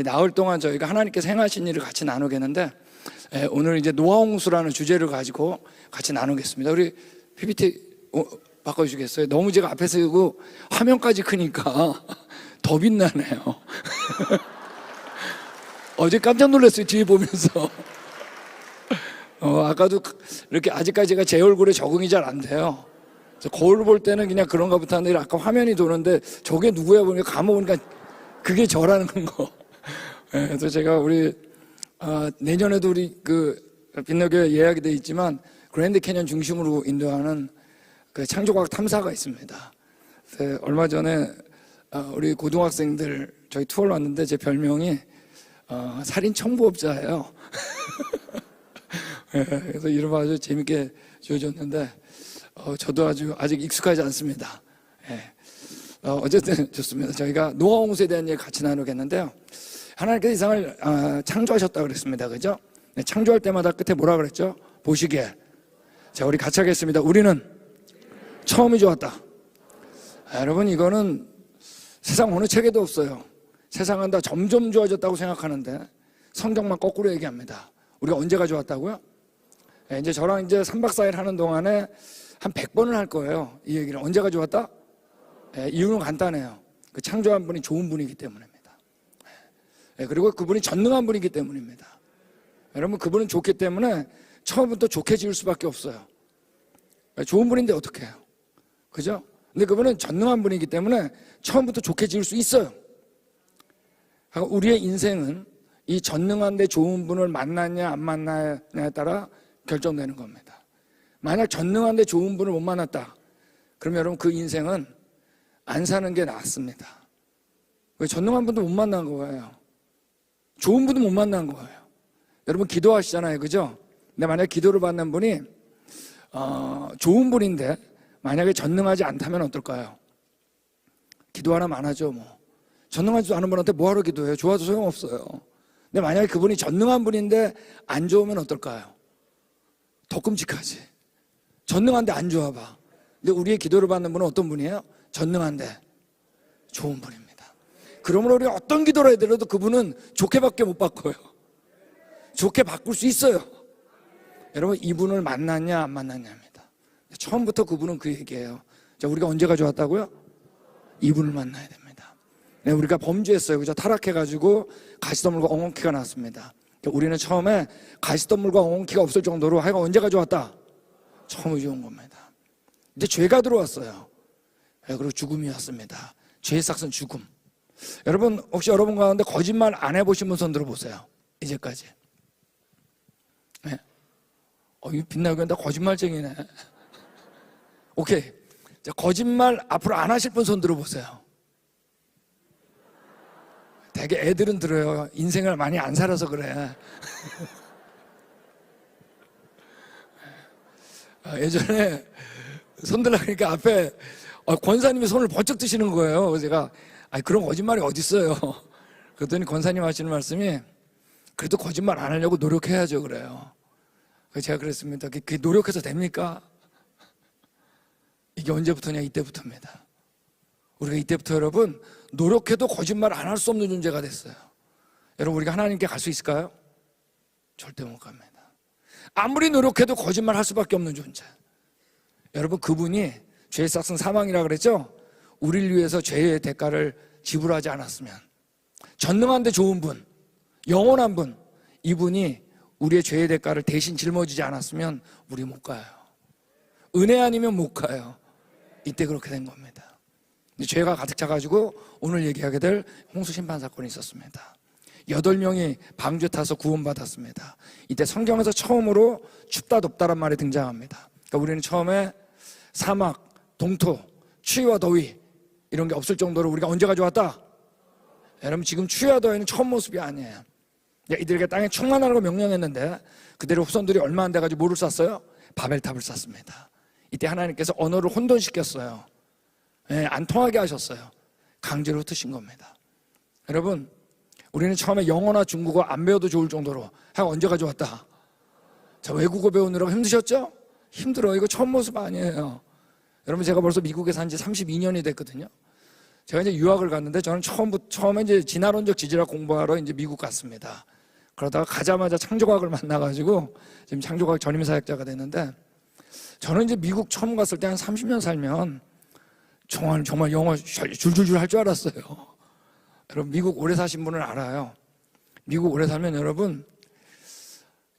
나흘 동안 저희가 하나님께서 행하신 일을 같이 나누겠는데, 오늘 이제 노아홍수라는 주제를 가지고 같이 나누겠습니다. 우리 PPT 바꿔주시겠어요? 너무 제가 앞에 서고 화면까지 크니까 더 빛나네요. 어제 깜짝 놀랐어요, 뒤에 보면서. 아까도 이렇게 아직까지 제가 제 얼굴에 적응이 잘 안 돼요. 거울 볼 때는 그냥 그런가 보다 하는데 아까 화면이 도는데 저게 누구야 보니까 감아보니까 그게 저라는 거. 그래서 제가 우리 내년에도 우리 빛나교회 예약이 돼 있지만 그랜드 캐년 중심으로 인도하는 그 창조과학 탐사가 있습니다. 얼마 전에 우리 고등학생들 저희 투어를 왔는데 제 별명이 살인 청부업자예요. 그래서 이름 아주 재밌게 지어줬는데 저도 아직 익숙하지 않습니다. 어쨌든 좋습니다. 저희가 노아홍수에 대한 얘기 같이 나누겠는데요. 하나님께서 이 세상을 창조하셨다고 그랬습니다. 그죠? 창조할 때마다 끝에 뭐라 그랬죠? 보시기에. 자, 우리 같이 하겠습니다. 우리는 처음이 좋았다. 여러분, 이거는 세상 어느 책에도 없어요. 세상은 다 점점 좋아졌다고 생각하는데 성경만 거꾸로 얘기합니다. 우리가 언제가 좋았다고요? 이제 저랑 이제 3박 4일 하는 동안에 한 100번을 할 거예요. 이 얘기를. 언제가 좋았다? 이유는 간단해요. 그 창조한 분이 좋은 분이기 때문입니다. 그리고 그분이 전능한 분이기 때문입니다. 여러분, 그분은 좋기 때문에 처음부터 좋게 지을 수밖에 없어요. 좋은 분인데 어떻게 해요? 그죠? 근데 그분은 전능한 분이기 때문에 처음부터 좋게 지을 수 있어요. 우리의 인생은 이 전능한데 좋은 분을 만났냐 안 만났냐에 따라 결정되는 겁니다. 만약 전능한데 좋은 분을 못 만났다, 그러면 여러분 그 인생은 안 사는 게 낫습니다. 왜? 전능한 분도 못 만난 거예요. 좋은 분도 못 만난 거예요. 여러분 기도하시잖아요, 그죠? 근데 만약에 기도를 받는 분이 좋은 분인데 만약에 전능하지 않다면 어떨까요? 기도 하나 안 하죠. 뭐 전능하지도 않은 분한테 뭐하러 기도해요? 좋아도 소용없어요. 근데 만약에 그분이 전능한 분인데 안 좋으면 어떨까요? 더 끔찍하지. 전능한데 안 좋아봐. 근데 우리의 기도를 받는 분은 어떤 분이에요? 전능한데 좋은 분입니다. 그러므로 우리 어떤 기도를 해드려도 그분은 좋게밖에 못 바꿔요. 좋게 바꿀 수 있어요. 여러분, 이분을 만났냐 안 만났냐입니다. 처음부터 그분은 그 얘기예요. 자, 우리가 언제가 좋았다고요? 이분을 만나야 됩니다. 우리가 범죄했어요. 그죠? 타락해가지고 가시덤불과 엉겅퀴가 났습니다. 우리는 처음에 가시덤불과 엉겅퀴가 없을 정도로 하여간 언제가 좋았다? 처음이 좋은 겁니다. 근데 죄가 들어왔어요. 그리고 죽음이 왔습니다. 죄의 싹은 죽음. 여러분, 혹시 여러분 가운데 거짓말 안 해보신 분 손 들어보세요. 이제까지. 네. 이 빛나게 한다 거짓말쟁이네. 오케이. 자, 거짓말 앞으로 안 하실 분 손 들어보세요. 되게 애들은 들어요. 인생을 많이 안 살아서 그래. 예전에 손 들라니까 앞에 권사님이 손을 번쩍 드시는 거예요. 그래서 제가 그런 거짓말이 어딨어요. 그랬더니 권사님 하시는 말씀이 그래도 거짓말 안 하려고 노력해야죠 그래요. 그래서 제가 그랬습니다. 그게 노력해서 됩니까? 이게 언제부터냐? 이때부터입니다. 우리가 이때부터 여러분 노력해도 거짓말 안 할 수 없는 존재가 됐어요. 여러분, 우리가 하나님께 갈 수 있을까요? 절대 못 갑니다. 아무리 노력해도 거짓말 할 수밖에 없는 존재. 여러분, 그분이 죄의 싹은 사망이라 그랬죠? 우리를 위해서 죄의 대가를 지불하지 않았으면, 전능한데 좋은 분, 영원한 분, 이분이 우리의 죄의 대가를 대신 짊어지지 않았으면 우리 못 가요. 은혜 아니면 못 가요. 이때 그렇게 된 겁니다. 근데 죄가 가득 차가지고 오늘 얘기하게 될 홍수 심판 사건이 있었습니다. 8명이 방주에 타서 구원받았습니다. 이때 성경에서 처음으로 춥다 덥다란 말이 등장합니다. 그러니까 우리는 처음에 사막, 동토, 추위와 더위 이런 게 없을 정도로 우리가 언제가 좋았다? 여러분, 지금 추위와 더위는 처음 모습이 아니에요. 이들에게 땅에 충만하라고 명령했는데 그대로 후손들이 얼마 안 돼가지고 뭐를 쌌어요? 바벨탑을 쌌습니다. 이때 하나님께서 언어를 혼돈시켰어요. 안 통하게 하셨어요. 강제로 흩으신 겁니다. 여러분, 우리는 처음에 영어나 중국어 안 배워도 좋을 정도로 언제가 좋았다? 자, 외국어 배우느라고 힘드셨죠? 힘들어. 이거 처음 모습 아니에요. 여러분, 제가 벌써 미국에 산 지 32년이 됐거든요. 제가 이제 유학을 갔는데 저는 처음에 이제 진화론적 지질학 공부하러 이제 미국 갔습니다. 그러다가 가자마자 창조과학을 만나가지고 지금 창조과학 전임사역자가 됐는데, 저는 이제 미국 처음 갔을 때 한 30년 살면 정말 영어 줄줄줄 할 줄 알았어요. 여러분, 미국 오래 사신 분은 알아요. 미국 오래 살면 여러분,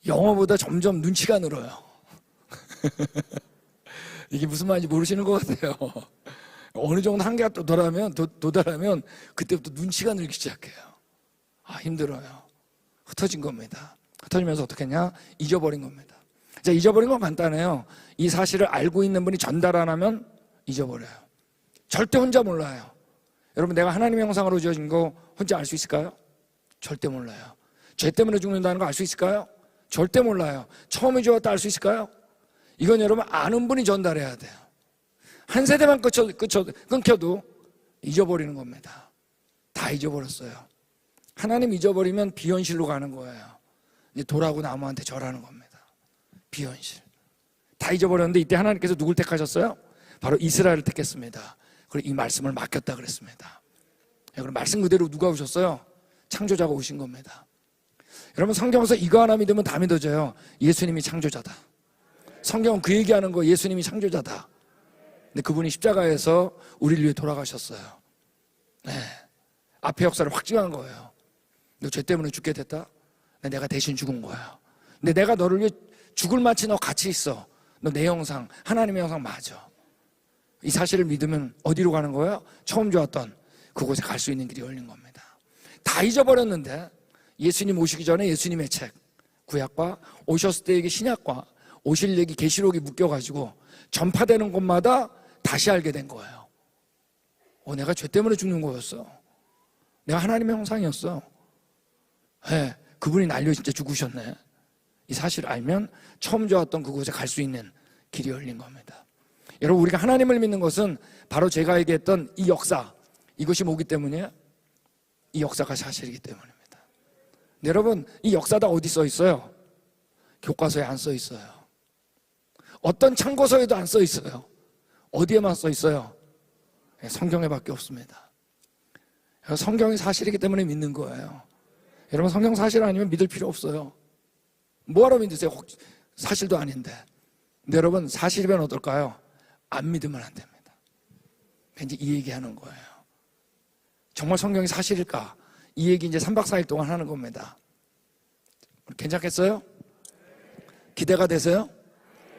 영어보다 점점 눈치가 늘어요. 이게 무슨 말인지 모르시는 것 같아요. 어느 정도 한계가 도달하면 그때부터 눈치가 늘기 시작해요. 힘들어요. 흩어진 겁니다. 흩어지면서 어떻게 했냐? 잊어버린 겁니다. 자, 잊어버린 건 간단해요. 이 사실을 알고 있는 분이 전달 안 하면 잊어버려요. 절대 혼자 몰라요. 여러분, 내가 하나님의 형상으로 지어진 거 혼자 알 수 있을까요? 절대 몰라요. 죄 때문에 죽는다는 거 알 수 있을까요? 절대 몰라요. 처음에 죽었다 알 수 있을까요? 이건 여러분 아는 분이 전달해야 돼요. 한 세대만 끊겨도 잊어버리는 겁니다. 다 잊어버렸어요. 하나님 잊어버리면 비현실로 가는 거예요. 이제 돌하고 나무한테 절하는 겁니다. 비현실. 다 잊어버렸는데 이때 하나님께서 누굴 택하셨어요? 바로 이스라엘을 택했습니다. 그리고 이 말씀을 맡겼다 그랬습니다. 그럼 말씀 그대로 누가 오셨어요? 창조자가 오신 겁니다. 여러분, 성경에서 이거 하나 믿으면 다 믿어져요. 예수님이 창조자다. 성경은 그 얘기하는 거, 예수님이 창조자다. 근데 그분이 십자가에서 우리를 위해 돌아가셨어요. 네. 앞에 역사를 확 증한 거예요. 너 죄 때문에 죽게 됐다? 내가 대신 죽은 거야. 근데 내가 너를 위해 죽을 마치 너 같이 있어. 너 내 형상, 하나님의 형상 맞아. 이 사실을 믿으면 어디로 가는 거예요? 처음 좋았던 그곳에 갈 수 있는 길이 열린 겁니다. 다 잊어버렸는데 예수님 오시기 전에 예수님의 책, 구약과 오셨을 때 얘기 신약과 오실 얘기 계시록이 묶여가지고 전파되는 곳마다 다시 알게 된 거예요. 내가 죄 때문에 죽는 거였어. 내가 하나님의 형상이었어. 네, 그분이 날 위해 진짜 죽으셨네. 이 사실을 알면 처음 좋았던 그곳에 갈 수 있는 길이 열린 겁니다. 여러분, 우리가 하나님을 믿는 것은 바로 제가 얘기했던 이 역사, 이것이 뭐기 때문이에요? 이 역사가 사실이기 때문입니다. 여러분, 이 역사 다 어디 써 있어요? 교과서에 안 써 있어요. 어떤 참고서에도 안 써 있어요. 어디에만 써 있어요? 성경에밖에 없습니다. 성경이 사실이기 때문에 믿는 거예요. 여러분, 성경 사실 아니면 믿을 필요 없어요. 뭐하러 믿으세요? 사실도 아닌데. 근데 여러분, 사실이면 어떨까요? 안 믿으면 안 됩니다. 이제 이 얘기하는 거예요. 정말 성경이 사실일까? 이 얘기 이제 3박 4일 동안 하는 겁니다. 괜찮겠어요? 기대가 되세요?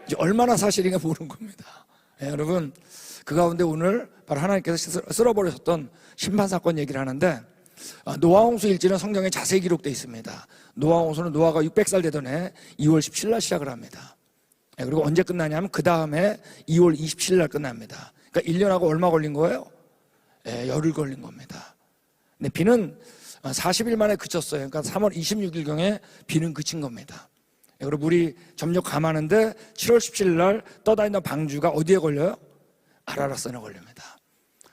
이제 얼마나 사실인가 보는 겁니다. 여러분, 그 가운데 오늘 바로 하나님께서 쓸어버리셨던 심판사건 얘기를 하는데, 노아 홍수 일지는 성경에 자세히 기록되어 있습니다. 노아 홍수는 노아가 600살 되던 해 2월 17일 날 시작을 합니다. 그리고 언제 끝나냐면 그 다음에 2월 27일 날 끝납니다. 그러니까 1년하고 얼마 걸린 거예요? 열흘 걸린 겁니다. 근데 비는 40일 만에 그쳤어요. 그러니까 3월 26일경에 비는 그친 겁니다. 그리고 물이 점점 감하는데 7월 17일 날 떠다니던 방주가 어디에 걸려요? 아라랏산에 걸립니다.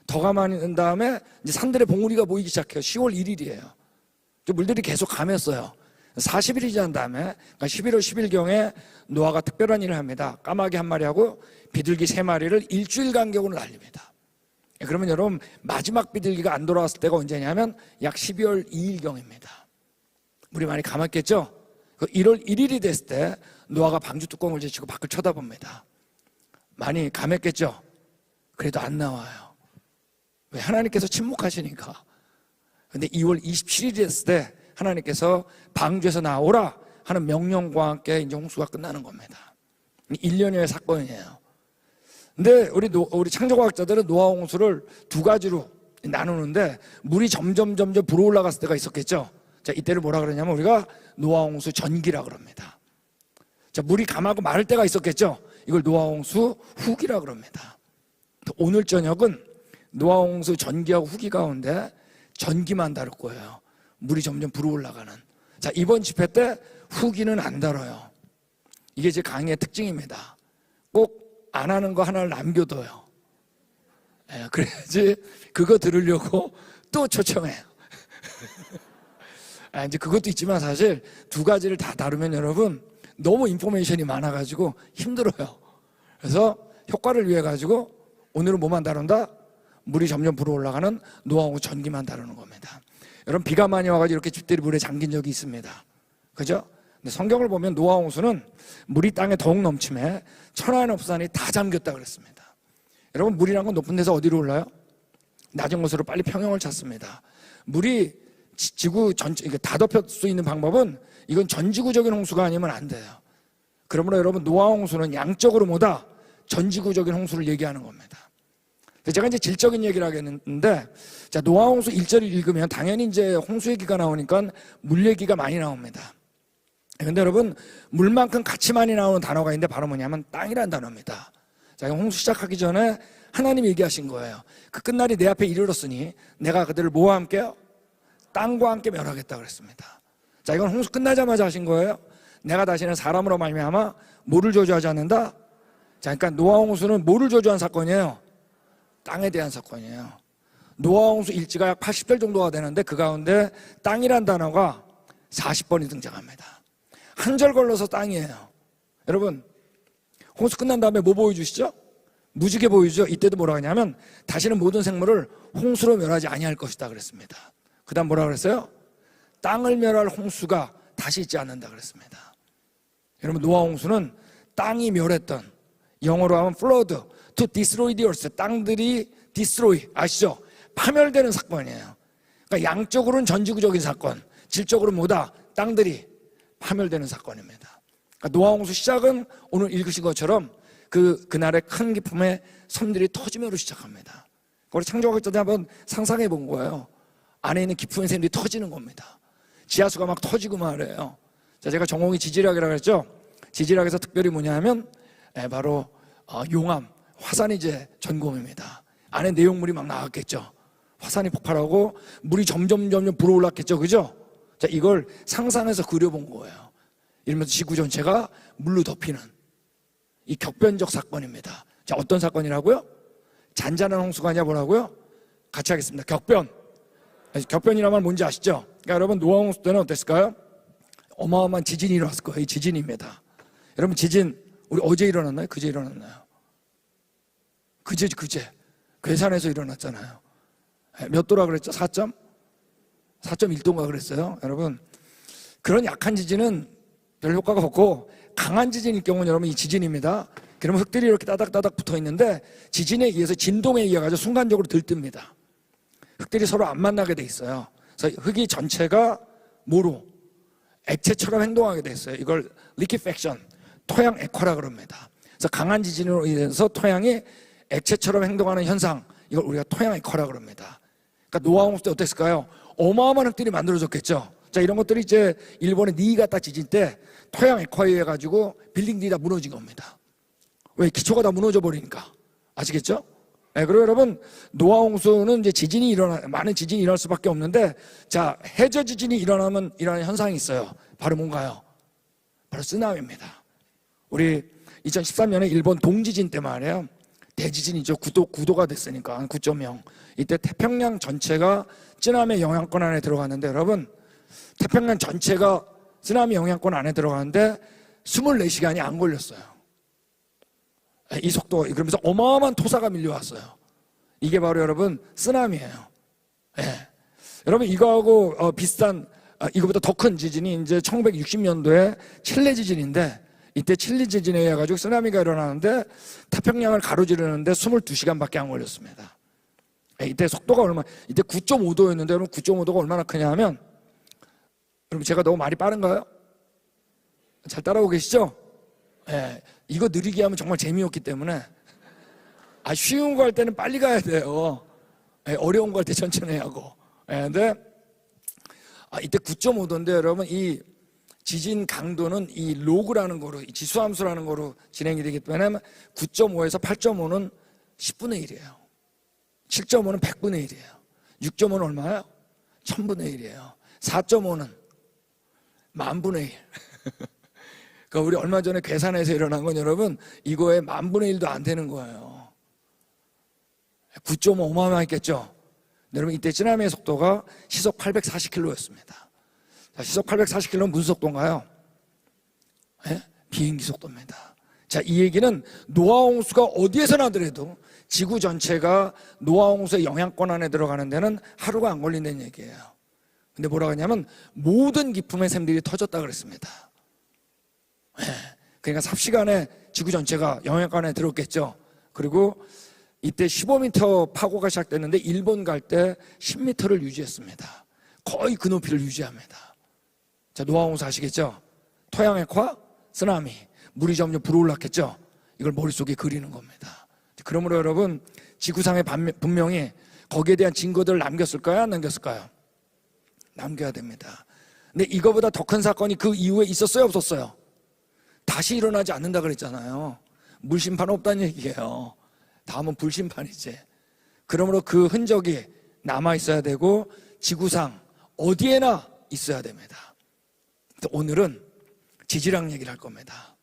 더 감아낸 다음에 이제 산들의 봉우리가 보이기 시작해요. 10월 1일이에요. 물들이 계속 감했어요. 40일이 지난 다음에, 그러니까 11월 10일경에 노아가 특별한 일을 합니다. 까마귀 한 마리하고 비둘기 3마리를 일주일 간격으로 날립니다. 그러면 여러분, 마지막 비둘기가 안 돌아왔을 때가 언제냐면 약 12월 2일경입니다. 물이 많이 감았겠죠? 1월 1일이 됐을 때 노아가 방주 뚜껑을 제치고 밖을 쳐다봅니다. 많이 감했겠죠? 그래도 안 나와요. 왜? 하나님께서 침묵하시니까. 근데 2월 27일이 됐을 때 하나님께서 방주에서 나오라 하는 명령과 함께 이제 홍수가 끝나는 겁니다. 1년여의 사건이에요. 근데 우리 창조과학자들은 노아 홍수를 두 가지로 나누는데, 물이 점점 불어올라갔을 때가 있었겠죠. 자, 이때를 뭐라 그러냐면 우리가 노아 홍수 전기라 그럽니다. 자, 물이 감하고 마를 때가 있었겠죠. 이걸 노아 홍수 후기라 그럽니다. 오늘 저녁은 노아 홍수 전기하고 후기 가운데 전기만 다룰 거예요. 물이 점점 불어올라가는. 자, 이번 집회 때 후기는 안 다뤄요. 이게 제 강의의 특징입니다. 꼭 안 하는 거 하나를 남겨둬요. 그래야지 그거 들으려고 또 초청해요. 이제 그것도 있지만 사실 두 가지를 다 다루면 여러분 너무 인포메이션이 많아가지고 힘들어요. 그래서 효과를 위해 가지고 오늘은 뭐만 다룬다? 물이 점점 불어 올라가는 노아홍수 전기만 다루는 겁니다. 여러분, 비가 많이 와가지고 이렇게 집들이 물에 잠긴 적이 있습니다. 그죠? 근데 성경을 보면 노아홍수는 물이 땅에 더욱 넘침에 천하의 높산이 다 잠겼다 그랬습니다. 여러분, 물이란 건 높은 데서 어디로 올라요? 낮은 곳으로 빨리 평형을 찾습니다. 물이 지구 전체 다 덮을 수 있는 방법은 이건 전지구적인 홍수가 아니면 안 돼요. 그러므로 여러분, 노아홍수는 양적으로 뭐다? 전지구적인 홍수를 얘기하는 겁니다. 제가 이제 질적인 얘기를 하겠는데, 자, 노아홍수 1절을 읽으면 당연히 이제 홍수 얘기가 나오니까 물 얘기가 많이 나옵니다. 근데 여러분, 물만큼 같이 많이 나오는 단어가 있는데 바로 뭐냐면 땅이라는 단어입니다. 자, 홍수 시작하기 전에 하나님이 얘기하신 거예요. 그 끝날이 내 앞에 이르렀으니 내가 그들을 뭐와 함께요? 땅과 함께 멸하겠다 그랬습니다. 자, 이건 홍수 끝나자마자 하신 거예요. 내가 다시는 사람으로 말미암아 뭐를 저주하지 않는다? 자, 그러니까 노아홍수는 뭐를 저주한 사건이에요? 땅에 대한 사건이에요. 노아홍수 일지가 약 80절 정도가 되는데 그 가운데 땅이란 단어가 40번이 등장합니다. 한 절 걸러서 땅이에요. 여러분, 홍수 끝난 다음에 뭐 보여주시죠? 무지개 보여주죠. 이때도 뭐라 하냐면 다시는 모든 생물을 홍수로 멸하지 아니할 것이다 그랬습니다. 그 다음 뭐라 그랬어요? 땅을 멸할 홍수가 다시 있지 않는다 그랬습니다. 여러분, 노아홍수는 땅이 멸했던, 영어로 하면 flood, to destroy the earth, 땅들이 destroy, 아시죠? 파멸되는 사건이에요. 그러니까 양적으로는 전지구적인 사건, 질적으로는 뭐다? 땅들이 파멸되는 사건입니다. 그러니까 노아홍수 시작은 오늘 읽으신 것처럼 그날의 큰 기쁨의 섬들이 터지며로 시작합니다. 우리 창조하기 전에 한번 상상해 본 거예요. 안에 있는 기쁨의 샘들이 터지는 겁니다. 지하수가 막 터지고 말해요. 자, 제가 전공이 지질학이라고 했죠. 지질학에서 특별히 뭐냐 하면 바로 용암, 화산이 이제 전공입니다. 안에 내용물이 막 나왔겠죠. 화산이 폭발하고 물이 점점 불어올랐겠죠. 그죠? 자, 이걸 상상해서 그려본 거예요. 이러면서 지구 전체가 물로 덮이는 이 격변적 사건입니다. 자, 어떤 사건이라고요? 잔잔한 홍수가 아니라 뭐라고요? 같이 하겠습니다. 격변. 격변이라는 말 뭔지 아시죠? 그러니까 여러분, 노아홍수 때는 어땠을까요? 어마어마한 지진이 일어났을 거예요. 이 지진입니다. 여러분, 지진 우리 어제 일어났나요? 그제 일어났나요? 그제 괴산에서 일어났잖아요. 몇 도라 그랬죠? 4.1도인가 그랬어요. 여러분, 그런 약한 지진은 별 효과가 없고 강한 지진일 경우는 여러분 이 지진입니다. 그러면 흙들이 이렇게 따닥따닥 붙어 있는데 지진에 의해서 진동에 의해 가지고 순간적으로 들뜹니다. 흙들이 서로 안 만나게 돼 있어요. 그래서 흙이 전체가 뭐로? 액체처럼 행동하게 돼 있어요. 이걸 liquefaction, 토양 액화라 그럽니다. 그래서 강한 지진으로 인해서 토양이 액체처럼 행동하는 현상, 이걸 우리가 토양 액화라 그럽니다. 그러니까 노아홍수 때 어땠을까요? 어마어마한 흙들이 만들어졌겠죠. 자, 이런 것들이 이제 일본의 니이가타 지진 때 토양 액화에 의해 가지고 빌딩들이 다 무너진 겁니다. 왜? 기초가 다 무너져 버리니까. 아시겠죠? 네, 그리고 여러분, 노아홍수는 이제 많은 지진이 일어날 수밖에 없는데, 자, 해저 지진이 일어나는 현상이 있어요. 바로 뭔가요? 바로 쓰나미입니다. 우리 2013년에 일본 동지진 때 말이에요. 대지진이죠. 9도가 됐으니까 9.0. 이때 태평양 전체가 쓰나미 영향권 안에 들어갔는데, 여러분, 태평양 전체가 쓰나미 영향권 안에 들어가는데 24시간이 안 걸렸어요. 이 속도, 그러면서 어마어마한 토사가 밀려왔어요. 이게 바로 여러분 쓰나미예요. 네. 여러분, 이거하고 비슷한, 이거보다 더 큰 지진이 이제 1960년도에 칠레 지진인데, 이때 칠레 지진에 의해 가지고 쓰나미가 일어나는데 태평양을 가로지르는데 22시간밖에 안 걸렸습니다. 이때 속도가 이때 9.5도였는데 여러분 9.5도가 얼마나 크냐 하면, 여러분 제가 너무 말이 빠른가요? 잘 따라오고 계시죠? 예, 이거 느리게 하면 정말 재미없기 때문에 쉬운 거 할 때는 빨리 가야 돼요. 예, 어려운 거 할 때 천천히 하고. 예, 근데 이때 9.5도인데 여러분 이 지진 강도는 이 로그라는 거로, 이 지수함수라는 거로 진행이 되기 때문에 9.5에서 8.5는 10분의 1이에요. 7.5는 100분의 1이에요. 6.5는 얼마예요? 1000분의 1이에요. 4.5는 10,000분의 1. 그러니까 우리 얼마 전에 괴산에서 일어난 건 여러분 이거에 10,000분의 1도 안 되는 거예요. 9.5 어마어마했겠죠. 여러분 이때 쓰나미의 속도가 시속 840km였습니다. 자, 시속 840km는 무슨 속도인가요? 네? 비행기 속도입니다. 자, 이 얘기는 노아홍수가 어디에서 나더라도 지구 전체가 노아 홍수의 영향권 안에 들어가는 데는 하루가 안 걸린다는 얘기예요. 근데 뭐라고 하냐면 모든 기품의 샘들이 터졌다 그랬습니다. 그러니까 삽시간에 지구 전체가 영향권 안에 들었겠죠. 그리고 이때 15m 파고가 시작됐는데 일본 갈 때 10m를 유지했습니다. 거의 그 높이를 유지합니다. 자, 노아 홍수 아시겠죠? 토양핵화, 쓰나미, 물이 점점 불어올랐겠죠? 이걸 머릿속에 그리는 겁니다. 그러므로 여러분, 지구상에 분명히 거기에 대한 증거들을 남겼을까요? 안 남겼을까요? 남겨야 됩니다. 근데 이거보다 더 큰 사건이 그 이후에 있었어요? 없었어요? 다시 일어나지 않는다 그랬잖아요. 물심판 없다는 얘기예요. 다음은 불심판이지. 그러므로 그 흔적이 남아있어야 되고 지구상 어디에나 있어야 됩니다. 오늘은 지질학 얘기를 할 겁니다.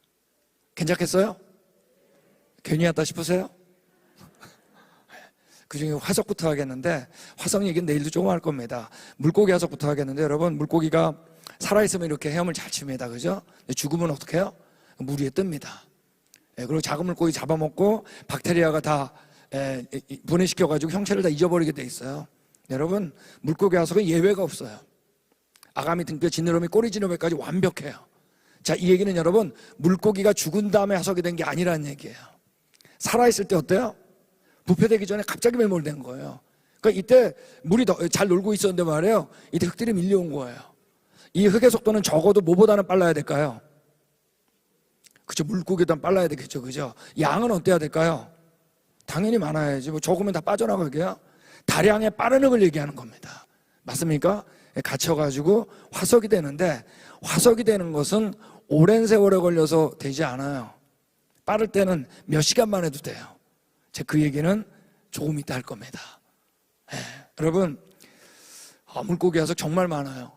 괜찮겠어요? 괜히 왔다 싶으세요? 그중에 화석부터 하겠는데, 화석 얘기는 내일도 조금 할 겁니다. 물고기 화석부터 하겠는데, 여러분, 물고기가 살아있으면 이렇게 헤엄을 잘 칩니다. 그죠? 죽으면 어떻게 해요? 물 위에 뜹니다. 그리고 작은 물고기 잡아먹고 박테리아가 다 분해시켜가지고 형체를 다 잊어버리게 돼 있어요. 여러분, 물고기 화석은 예외가 없어요. 아가미, 등뼈, 지느러미, 꼬리 지느러미까지 완벽해요. 자, 이 얘기는 여러분, 물고기가 죽은 다음에 화석이 된 게 아니라는 얘기예요. 살아있을 때 어때요? 부패되기 전에 갑자기 매몰된 거예요. 그러니까 이때 물이 더 잘 놀고 있었는데 말이에요. 이때 흙들이 밀려온 거예요. 이 흙의 속도는 적어도 뭐보다는 빨라야 될까요? 그죠? 물고기보다는 빨라야 되겠죠. 그죠? 양은 어때야 될까요? 당연히 많아야지. 뭐 적으면 다 빠져나가게요. 다량의 빠른 흙을 얘기하는 겁니다. 맞습니까? 갇혀가지고 화석이 되는데, 화석이 되는 것은 오랜 세월에 걸려서 되지 않아요. 빠를 때는 몇 시간만 해도 돼요. 제가 그 얘기는 조금 이따 할 겁니다. 여러분, 물고기 화석 정말 많아요.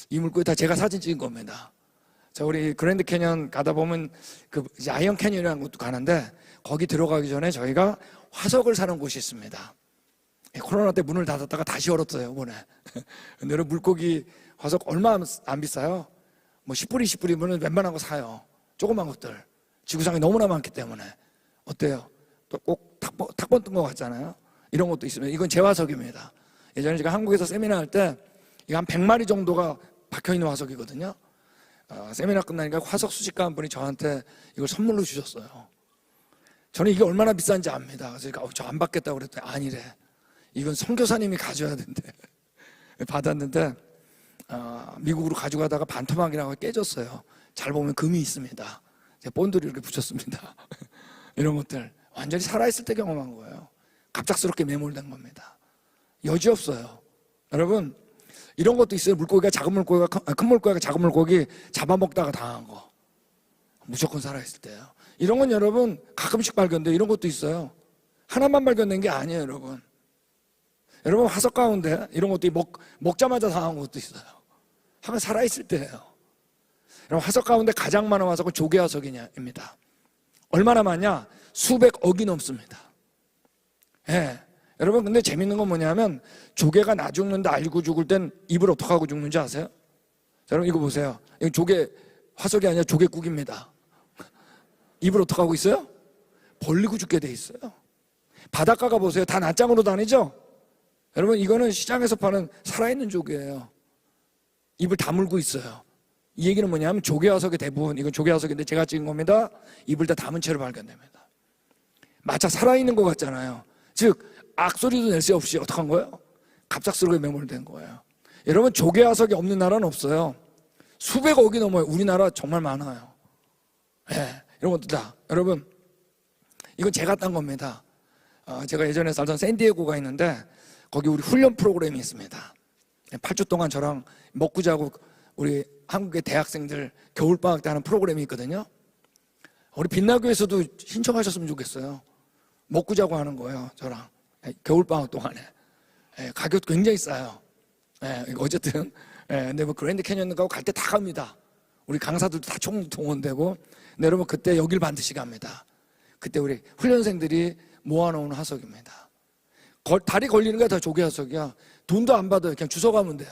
이 물고기 다 제가 사진 찍은 겁니다. 자, 우리 그랜드 캐년 가다 보면 그 아이언 캐년이라는 곳도 가는데, 거기 들어가기 전에 저희가 화석을 사는 곳이 있습니다. 코로나 때 문을 닫았다가 다시 열었어요, 이번에. 근데 여러분, 물고기 화석 얼마 안 비싸요? 뭐 10불, 20불이면 웬만한 거 사요. 조그만 것들. 지구상에 너무나 많기 때문에. 어때요? 또 꼭 탁번 뜬 것 같잖아요. 이런 것도 있으면 이건 제 화석입니다. 예전에 제가 한국에서 세미나 할 때 이거 한 100마리 정도가 박혀있는 화석이거든요. 세미나 끝나니까 화석 수집가 한 분이 저한테 이걸 선물로 주셨어요. 저는 이게 얼마나 비싼지 압니다. 그래서 저 안 받겠다고 그랬더니 아니래. 이건 선교사님이 가져야 된대. 받았는데 미국으로 가져가다가 반토막이라고 깨졌어요. 잘 보면 금이 있습니다. 제가 본드를 이렇게 붙였습니다. 이런 것들 완전히 살아있을 때 경험한 거예요. 갑작스럽게 매몰된 겁니다. 여지없어요. 여러분, 이런 것도 있어요. 물고기가 작은 물고기가 큰 물고기가 작은 물고기 잡아먹다가 당한 거. 무조건 살아있을 때요. 이런 건 여러분 가끔씩 발견돼. 이런 것도 있어요. 하나만 발견된 게 아니에요, 여러분. 여러분, 화석 가운데 이런 것도 먹자마자 당한 것도 있어요. 항상 살아있을 때예요. 여러분, 화석 가운데 가장 많은 화석은 조개 화석입니다. 얼마나 많냐? 수백억이 넘습니다. 여러분, 근데 재밌는 건 뭐냐면 조개가 나 죽는다 알고 죽을 땐 입을 어떻게 하고 죽는지 아세요? 여러분, 이거 보세요. 이거 조개 화석이 아니라 조개국입니다. 입을 어떻게 하고 있어요? 벌리고 죽게 돼 있어요. 바닷가가 보세요. 다 낮장으로 다니죠? 여러분, 이거는 시장에서 파는 살아있는 조개예요. 입을 다물고 있어요. 이 얘기는 뭐냐면 조개 화석의 대부분, 이건 조개 화석인데 제가 찍은 겁니다. 입을 다 담은 채로 발견됩니다. 마차 살아있는 것 같잖아요. 즉 악소리도 낼 수 없이 어떻게 한 거예요? 갑작스럽게 매몰된 거예요. 여러분, 조개 화석이 없는 나라는 없어요. 수백억이 넘어요. 우리나라 정말 많아요. 이런 것도 다. 여러분, 이건 제가 딴 겁니다. 제가 예전에 살던 샌디에고가 있는데 거기 우리 훈련 프로그램이 있습니다. 8주 동안 저랑 먹고 자고 우리 한국의 대학생들 겨울방학 때 하는 프로그램이 있거든요. 우리 빛나교에서도 신청하셨으면 좋겠어요. 먹고 자고 하는 거예요, 저랑. 겨울방학 동안에. 가격 굉장히 싸요. 어쨌든. 근데 뭐 그랜드 캐니언 가고 갈 때 다 갑니다. 우리 강사들도 다 동원되고. 근데 여러분, 그때 여길 반드시 갑니다. 그때 우리 훈련생들이 모아놓은 화석입니다. 다리 걸리는 게 다 조개 화석이야. 돈도 안 받아요. 그냥 주워 가면 돼요.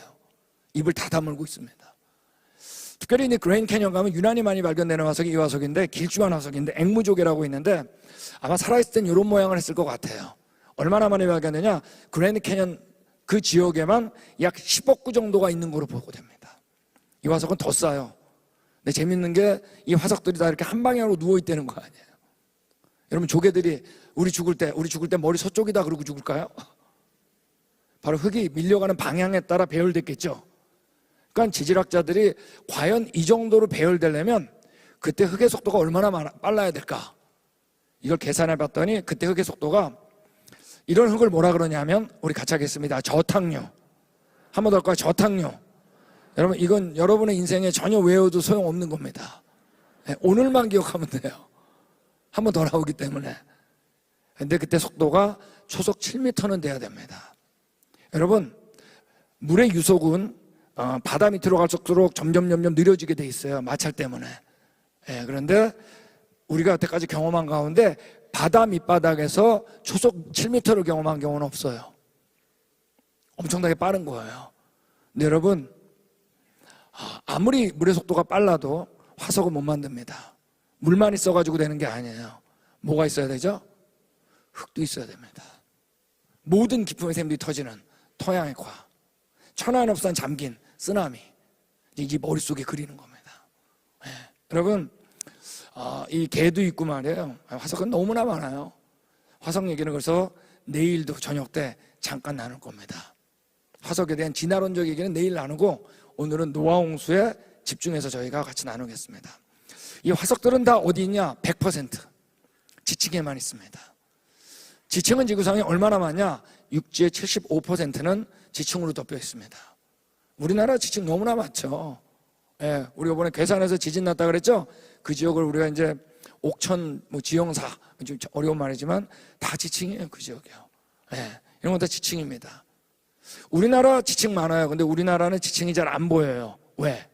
입을 다 다물고 있습니다. 특별히 이 그랜드 캐년 가면 유난히 많이 발견되는 화석이 이 화석인데, 길쭉한 화석인데 앵무조개라고 있는데 아마 살아있을 땐 이런 모양을 했을 것 같아요. 얼마나 많이 발견되냐, 그랜드 캐년 그 지역에만 약 10억 구 정도가 있는 거로 보고됩니다. 이 화석은 더 싸요. 근데 재밌는 게 이 화석들이 다 이렇게 한 방향으로 누워 있다는 거 아니에요. 여러분, 조개들이 우리 죽을 때 머리 서쪽이다 그러고 죽을까요? 바로 흙이 밀려가는 방향에 따라 배열됐겠죠. 그러니까 지질학자들이 과연 이 정도로 배열되려면 그때 흙의 속도가 얼마나 빨라야 될까? 이걸 계산해 봤더니 그때 흙의 속도가, 이런 흙을 뭐라 그러냐면, 우리 같이 하겠습니다. 저탕류. 한 번 더 할까요? 저탕류. 여러분, 이건 여러분의 인생에 전혀 외워도 소용없는 겁니다. 오늘만 기억하면 돼요. 한 번 더 나오기 때문에. 근데 그때 속도가 초속 7m는 돼야 됩니다. 여러분, 물의 유속은 바다 밑으로 갈수록 점점 느려지게 돼 있어요. 마찰 때문에. 그런데 우리가 여태까지 경험한 가운데 바다 밑바닥에서 초속 7m를 경험한 경우는 없어요. 엄청나게 빠른 거예요. 근데 여러분, 아무리 물의 속도가 빨라도 화석은 못 만듭니다. 물만 있어가지고 되는 게 아니에요. 뭐가 있어야 되죠? 흙도 있어야 됩니다. 모든 기품의 샘들이 터지는 토양의 과, 천안업산 잠긴 쓰나미, 이게 머릿속에 그리는 겁니다. 여러분, 이 개도 있고 말이에요. 화석은 너무나 많아요. 화석 얘기는 그래서 내일도 저녁 때 잠깐 나눌 겁니다. 화석에 대한 진화론적 얘기는 내일 나누고, 오늘은 노아 홍수에 집중해서 저희가 같이 나누겠습니다. 이 화석들은 다 어디 있냐? 100% 지층에만 있습니다. 지층은 지구상에 얼마나 많냐? 육지의 75%는 지층으로 덮여 있습니다. 우리나라 지층 너무나 많죠. 우리 이번에 괴산에서 지진 났다 그랬죠? 그 지역을 우리가 이제 옥천, 지형사, 좀 어려운 말이지만 다 지층이에요. 그 지역이요. 이런 건 다 지층입니다. 우리나라 지층 많아요. 근데 우리나라는 지층이 잘 안 보여요. 왜?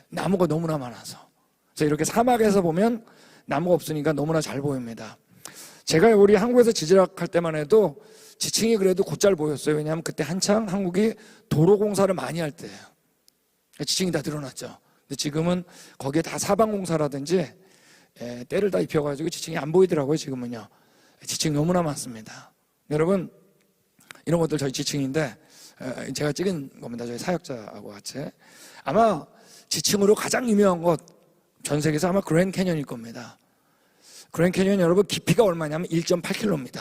나무가 너무나 많아서. 그래서 이렇게 사막에서 보면 나무가 없으니까 너무나 잘 보입니다. 제가 우리 한국에서 지질학 할 때만 해도 지층이 그래도 곧잘 보였어요. 왜냐하면 그때 한창 한국이 도로 공사를 많이 할 때예요. 지층이 다 드러났죠. 근데 지금은 거기에 다 사방공사라든지 때를 다 입혀가지고 지층이 안 보이더라고요. 지금은요. 지층이 너무나 많습니다. 여러분, 이런 것들 저희 지층인데 제가 찍은 겁니다. 저희 사역자하고 같이. 아마 지층으로 가장 유명한 곳 전 세계에서 아마 그랜드 캐년일 겁니다. 그랜드 캐년 여러분 깊이가 얼마냐면 1.8km입니다.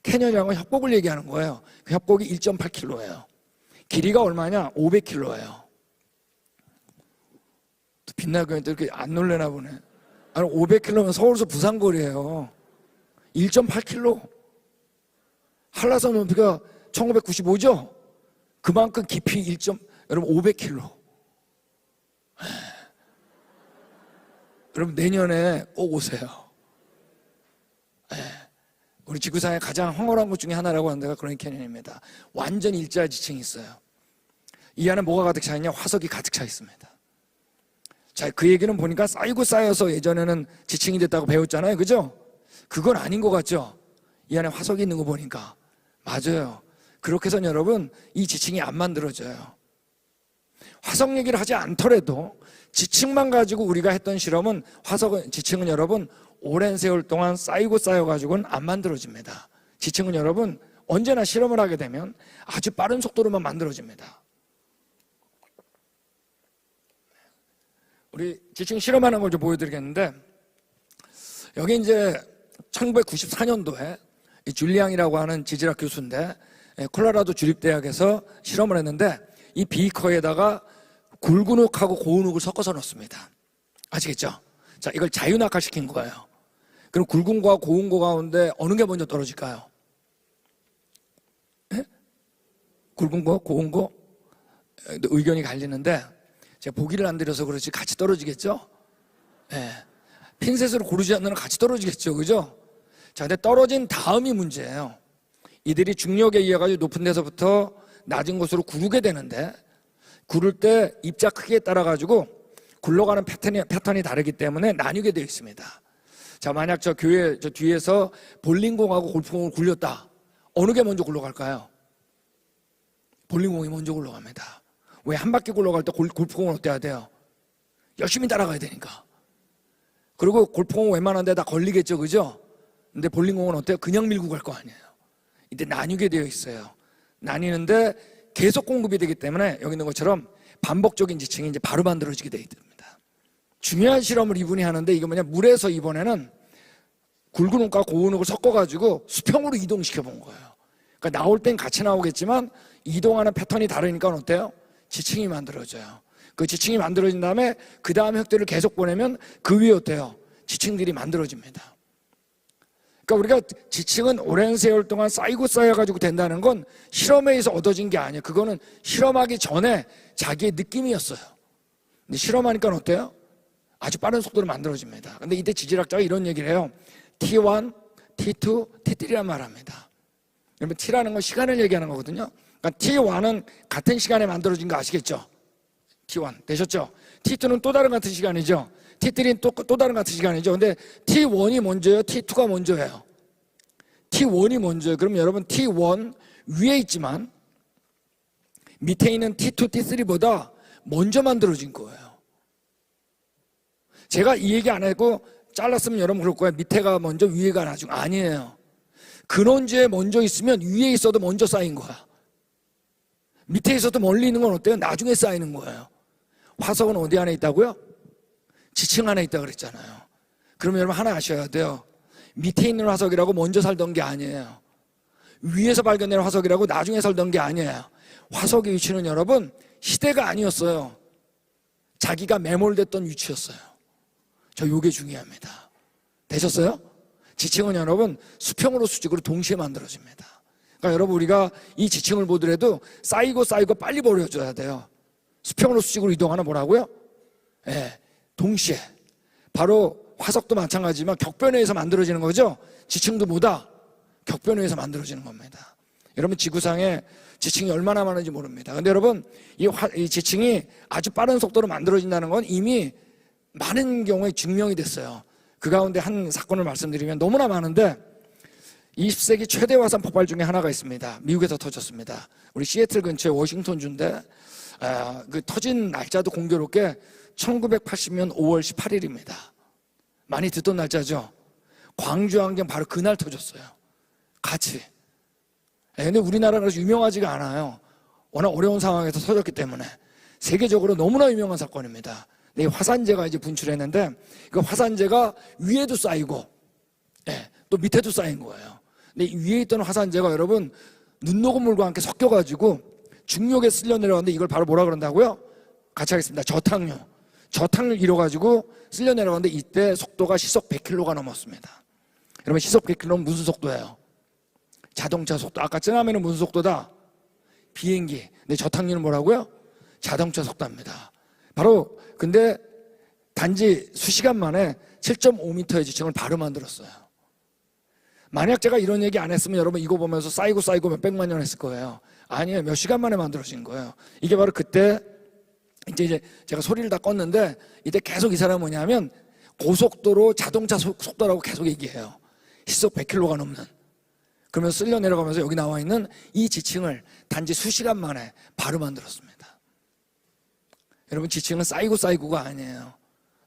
캐년이라는 건 협곡을 얘기하는 거예요. 그 협곡이 1.8km예요. 길이가 얼마냐? 500km예요. 빛나고 이렇게 안 놀래나 보네. 아니 500km면 서울에서 부산 거리예요. 1.8km. 한라산 높이가 1995죠? 그만큼 깊이 여러분 500km. 여러분 내년에 꼭 오세요. 우리 지구상에 가장 황홀한 곳 중에 하나라고 하는 데가 그랜드 캐년입니다. 완전 일자 지층이 있어요. 이 안에 뭐가 가득 차 있냐? 화석이 가득 차 있습니다. 자, 그 얘기는 보니까 쌓이고 쌓여서 예전에는 지층이 됐다고 배웠잖아요. 그죠? 그건 아닌 것 같죠? 이 안에 화석이 있는 거 보니까. 맞아요. 그렇게 해서 여러분, 이 지층이 안 만들어져요. 화석 얘기를 하지 않더라도 지층만 가지고 우리가 했던 실험은 지층은 여러분 오랜 세월 동안 쌓이고 쌓여가지고는 안 만들어집니다. 지층은 여러분 언제나 실험을 하게 되면 아주 빠른 속도로만 만들어집니다. 우리 지층 실험하는 걸 좀 보여드리겠는데, 여기 이제 1994년도에 줄리앙이라고 하는 지질학 교수인데 콜로라도 주립대학에서 실험을 했는데, 이 비커에다가 굵은 흙하고 고운 흙을 섞어서 넣습니다. 아시겠죠? 자, 이걸 자유낙하시킨 거예요. 그럼 굵은 거와 고운 거 가운데 어느 게 먼저 떨어질까요? 굵은 거, 고운 거? 의견이 갈리는데 제가 보기를 안 드려서 그렇지 같이 떨어지겠죠? 핀셋으로 고르지 않는 한 같이 떨어지겠죠, 그죠? 자, 근데 떨어진 다음이 문제예요. 이들이 중력에 의해 가지고 높은 데서부터 낮은 곳으로 구르게 되는데, 구를 때 입자 크기에 따라 가지고 굴러가는 패턴이 다르기 때문에 나뉘게 되어 있습니다. 자, 만약 저 뒤에서 볼링공하고 골프공을 굴렸다. 어느 게 먼저 굴러갈까요? 볼링공이 먼저 굴러갑니다. 왜 한 바퀴 굴러갈 때 골프공은 어때야 돼요? 열심히 따라가야 되니까. 그리고 골프공은 웬만한 데 다 걸리겠죠, 그죠? 근데 볼링공은 어때요? 그냥 밀고 갈 거 아니에요. 이때 나뉘게 되어 있어요. 나뉘는데 계속 공급이 되기 때문에 여기 있는 것처럼 반복적인 지층이 이제 바로 만들어지게 되어 있습니다. 중요한 실험을 이분이 하는데 이게 뭐냐, 물에서 이번에는 굵은 흙과 고운 흙을 섞어가지고 수평으로 이동시켜 본 거예요. 그러니까 나올 땐 같이 나오겠지만 이동하는 패턴이 다르니까 어때요? 지층이 만들어져요. 그 지층이 만들어진 다음에 그 다음 흙들을 계속 보내면 그 위에 어때요? 지층들이 만들어집니다. 그러니까 우리가 지층은 오랜 세월 동안 쌓이고 쌓여가지고 된다는 건 실험에 의해서 얻어진 게 아니에요. 그거는 실험하기 전에 자기의 느낌이었어요. 근데 실험하니까 어때요? 아주 빠른 속도로 만들어집니다. 근데 이때 지질학자가 이런 얘기를 해요. T1, T2, T3란 말합니다. 여러분 T라는 건 시간을 얘기하는 거거든요. 그러니까 T1은 같은 시간에 만들어진 거 아시겠죠? T1 되셨죠? T2는 또 다른 같은 시간이죠. T3는 또 다른 같은 시간이죠. 근데 T1이 먼저예요? T2가 먼저예요? T1이 먼저예요. 그럼 여러분 T1 위에 있지만 밑에 있는 T2, T3보다 먼저 만들어진 거예요. 제가 이 얘기 안 하고 잘랐으면 여러분 그럴 거예요. 밑에가 먼저 위에가 나중. 아니에요. 근원지에 먼저 있으면 위에 있어도 먼저 쌓인 거야. 밑에 있어도 멀리 있는 건 어때요? 나중에 쌓이는 거예요. 화석은 어디 안에 있다고요? 지층 안에 있다고 그랬잖아요. 그러면 여러분 하나 아셔야 돼요. 밑에 있는 화석이라고 먼저 살던 게 아니에요. 위에서 발견된 화석이라고 나중에 살던 게 아니에요. 화석의 위치는 여러분 시대가 아니었어요. 자기가 매몰됐던 위치였어요. 저 요게 중요합니다. 되셨어요? 지층은 여러분 수평으로 수직으로 동시에 만들어집니다. 그러니까 여러분 우리가 이 지층을 보더라도 쌓이고 빨리 버려줘야 돼요. 수평으로 수직으로 이동하는 뭐라고요? 예, 동시에. 바로 화석도 마찬가지지만 격변에 의해서 만들어지는 거죠. 지층도 뭐다? 격변에 의해서 만들어지는 겁니다. 여러분 지구상에 지층이 얼마나 많은지 모릅니다. 근데 여러분 이 지층이 아주 빠른 속도로 만들어진다는 건 이미 많은 경우에 증명이 됐어요. 그 가운데 한 사건을 말씀드리면 너무나 많은데 20세기 최대 화산 폭발 중에 하나가 있습니다. 미국에서 터졌습니다. 우리 시애틀 근처에 워싱턴주인데 그 터진 날짜도 공교롭게 1980년 5월 18일입니다. 많이 듣던 날짜죠. 광주안경 바로 그날 터졌어요. 같이. 근데 우리나라가 그래서 유명하지가 않아요. 워낙 어려운 상황에서 터졌기 때문에. 세계적으로 너무나 유명한 사건입니다. 이 화산재가 이제 분출했는데 그 화산재가 위에도 쌓이고 또 밑에도 쌓인 거예요. 근데 위에 있던 화산재가 여러분 눈녹음물과 함께 섞여가지고 중력에 쓸려 내려갔는데 이걸 바로 뭐라 그런다고요? 같이 하겠습니다. 저탕을 이뤄가지고 쓸려 내려갔는데 이때 속도가 시속 100km가 넘었습니다. 여러분 시속 100km는 무슨 속도예요? 자동차 속도. 아까 쯔나미는 무슨 속도다? 비행기. 근데 저탕류는 뭐라고요? 자동차 속도입니다. 바로 근데 단지 수시간 만에 7.5m의 지층을 바로 만들었어요. 만약 제가 이런 얘기 안 했으면 여러분 이거 보면서 쌓이고 몇백만 년 했을 거예요. 아니에요. 몇 시간 만에 만들어진 거예요. 이게 바로 그때 이제 제가 소리를 다 껐는데 이때 계속 이 사람은 뭐냐면 고속도로 자동차 속도라고 계속 얘기해요. 시속 100km가 넘는. 그러면서 쓸려 내려가면서 여기 나와 있는 이 지층을 단지 수시간 만에 바로 만들었습니다. 여러분 지층은 쌓이고가 아니에요.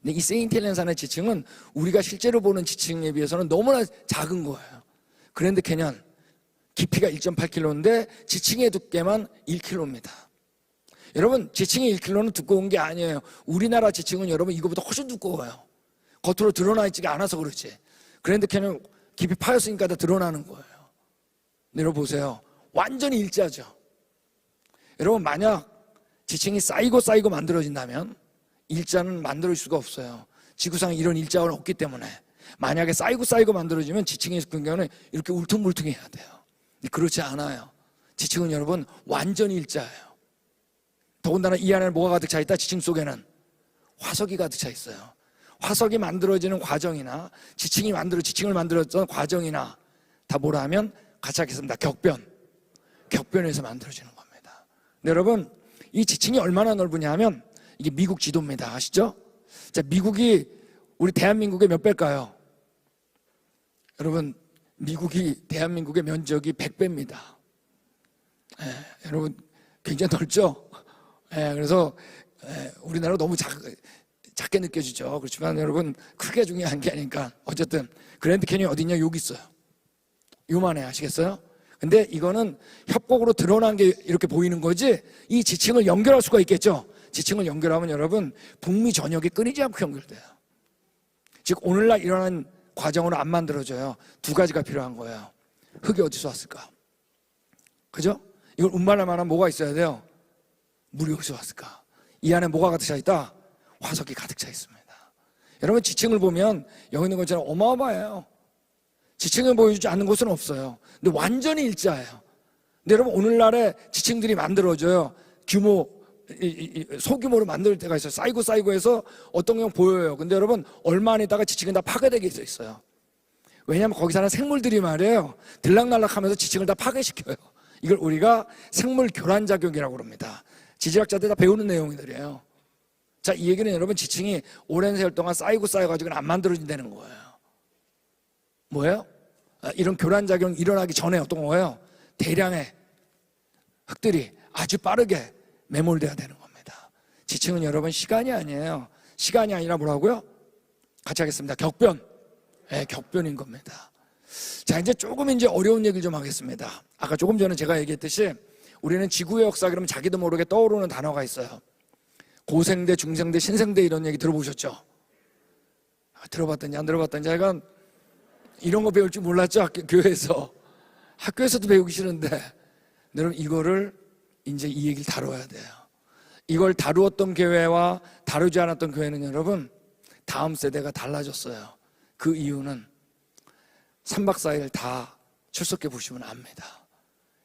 근데 이 세인트 헬렌산의 지층은 우리가 실제로 보는 지층에 비해서는 너무나 작은 거예요. 그랜드 캐년 깊이가 1.8km인데 지층의 두께만 1km입니다. 여러분 지층이 1km는 두꺼운 게 아니에요. 우리나라 지층은 여러분 이거보다 훨씬 두꺼워요. 겉으로 드러나 있지가 않아서 그렇지. 그랜드 캐년 깊이 파였으니까 다 드러나는 거예요. 여러분 보세요. 완전히 일자죠. 여러분 만약 지층이 쌓이고 만들어진다면 일자는 만들 수가 없어요. 지구상에 이런 일자가 없기 때문에. 만약에 쌓이고 만들어지면 지층의 경우는 이렇게 울퉁불퉁해야 돼요. 그렇지 않아요. 지층은 여러분 완전히 일자예요. 더군다나 이 안에 뭐가 가득 차 있다? 지층 속에는 화석이 가득 차 있어요. 화석이 만들어지는 과정이나 지층을 만들었던 과정이나 다 뭐라 하면 같이 하겠습니다. 격변에서 만들어지는 겁니다. 근데 여러분 이 지층이 얼마나 넓으냐 하면 이게 미국 지도입니다. 아시죠? 자, 미국이 우리 대한민국의 몇 배일까요? 여러분 미국이 대한민국의 면적이 100배입니다. 여러분 굉장히 넓죠? 그래서 우리나라 너무 작게 느껴지죠. 그렇지만 여러분 크게 중요한 게 아니니까. 어쨌든 그랜드 캐니언 어디 있냐? 여기 있어요. 요만해. 아시겠어요? 근데 이거는 협곡으로 드러난 게 이렇게 보이는 거지, 이 지층을 연결할 수가 있겠죠. 지층을 연결하면 여러분 북미 전역이 끊이지 않고 연결돼요. 즉 오늘날 일어난 과정으로 안 만들어져요. 두 가지가 필요한 거예요. 흙이 어디서 왔을까? 그죠? 이걸 운반할 만한 뭐가 있어야 돼요? 물이 어디서 왔을까? 이 안에 뭐가 가득 차 있다? 화석이 가득 차 있습니다. 여러분 지층을 보면 여기 있는 것처럼 어마어마해요. 지층을 보여주지 않는 곳은 없어요. 근데 완전히 일자예요. 근데 여러분 오늘날에 지층들이 만들어져요. 소규모로 만들 때가 있어요. 쌓이고 해서 어떤 경우 보여요. 근데 여러분 얼마 안 있다가 지층은 다 파괴되게 돼 있어요. 왜냐하면 거기 사는 생물들이 말이에요, 들락날락하면서 지층을 다 파괴시켜요. 이걸 우리가 생물 교란작용이라고 합니다. 지질학자들 다 배우는 내용들이에요. 자, 이 얘기는 여러분 지층이 오랜 세월 동안 쌓여가지고는 안 만들어진다는 거예요. 뭐예요? 이런 교란작용이 일어나기 전에 어떤 거예요? 대량의 흙들이 아주 빠르게 매몰돼야 되는 겁니다. 지층은 여러분 시간이 아니에요. 시간이 아니라 뭐라고요? 같이 하겠습니다. 격변. 격변인 겁니다. 자, 이제 조금 어려운 얘기를 좀 하겠습니다. 아까 조금 전에 제가 얘기했듯이 우리는 지구의 역사 그러면 자기도 모르게 떠오르는 단어가 있어요. 고생대, 중생대, 신생대 이런 얘기 들어보셨죠? 들어봤던지 안 들어봤던지 하여간 이런 거 배울 줄 몰랐죠? 교회에서. 학교에서도 배우기 싫은데 여러분 이거를 이제 이 얘기를 다뤄야 돼요. 이걸 다루었던 교회와 다루지 않았던 교회는 여러분 다음 세대가 달라졌어요. 그 이유는 3박 4일 다 출석해 보시면 압니다.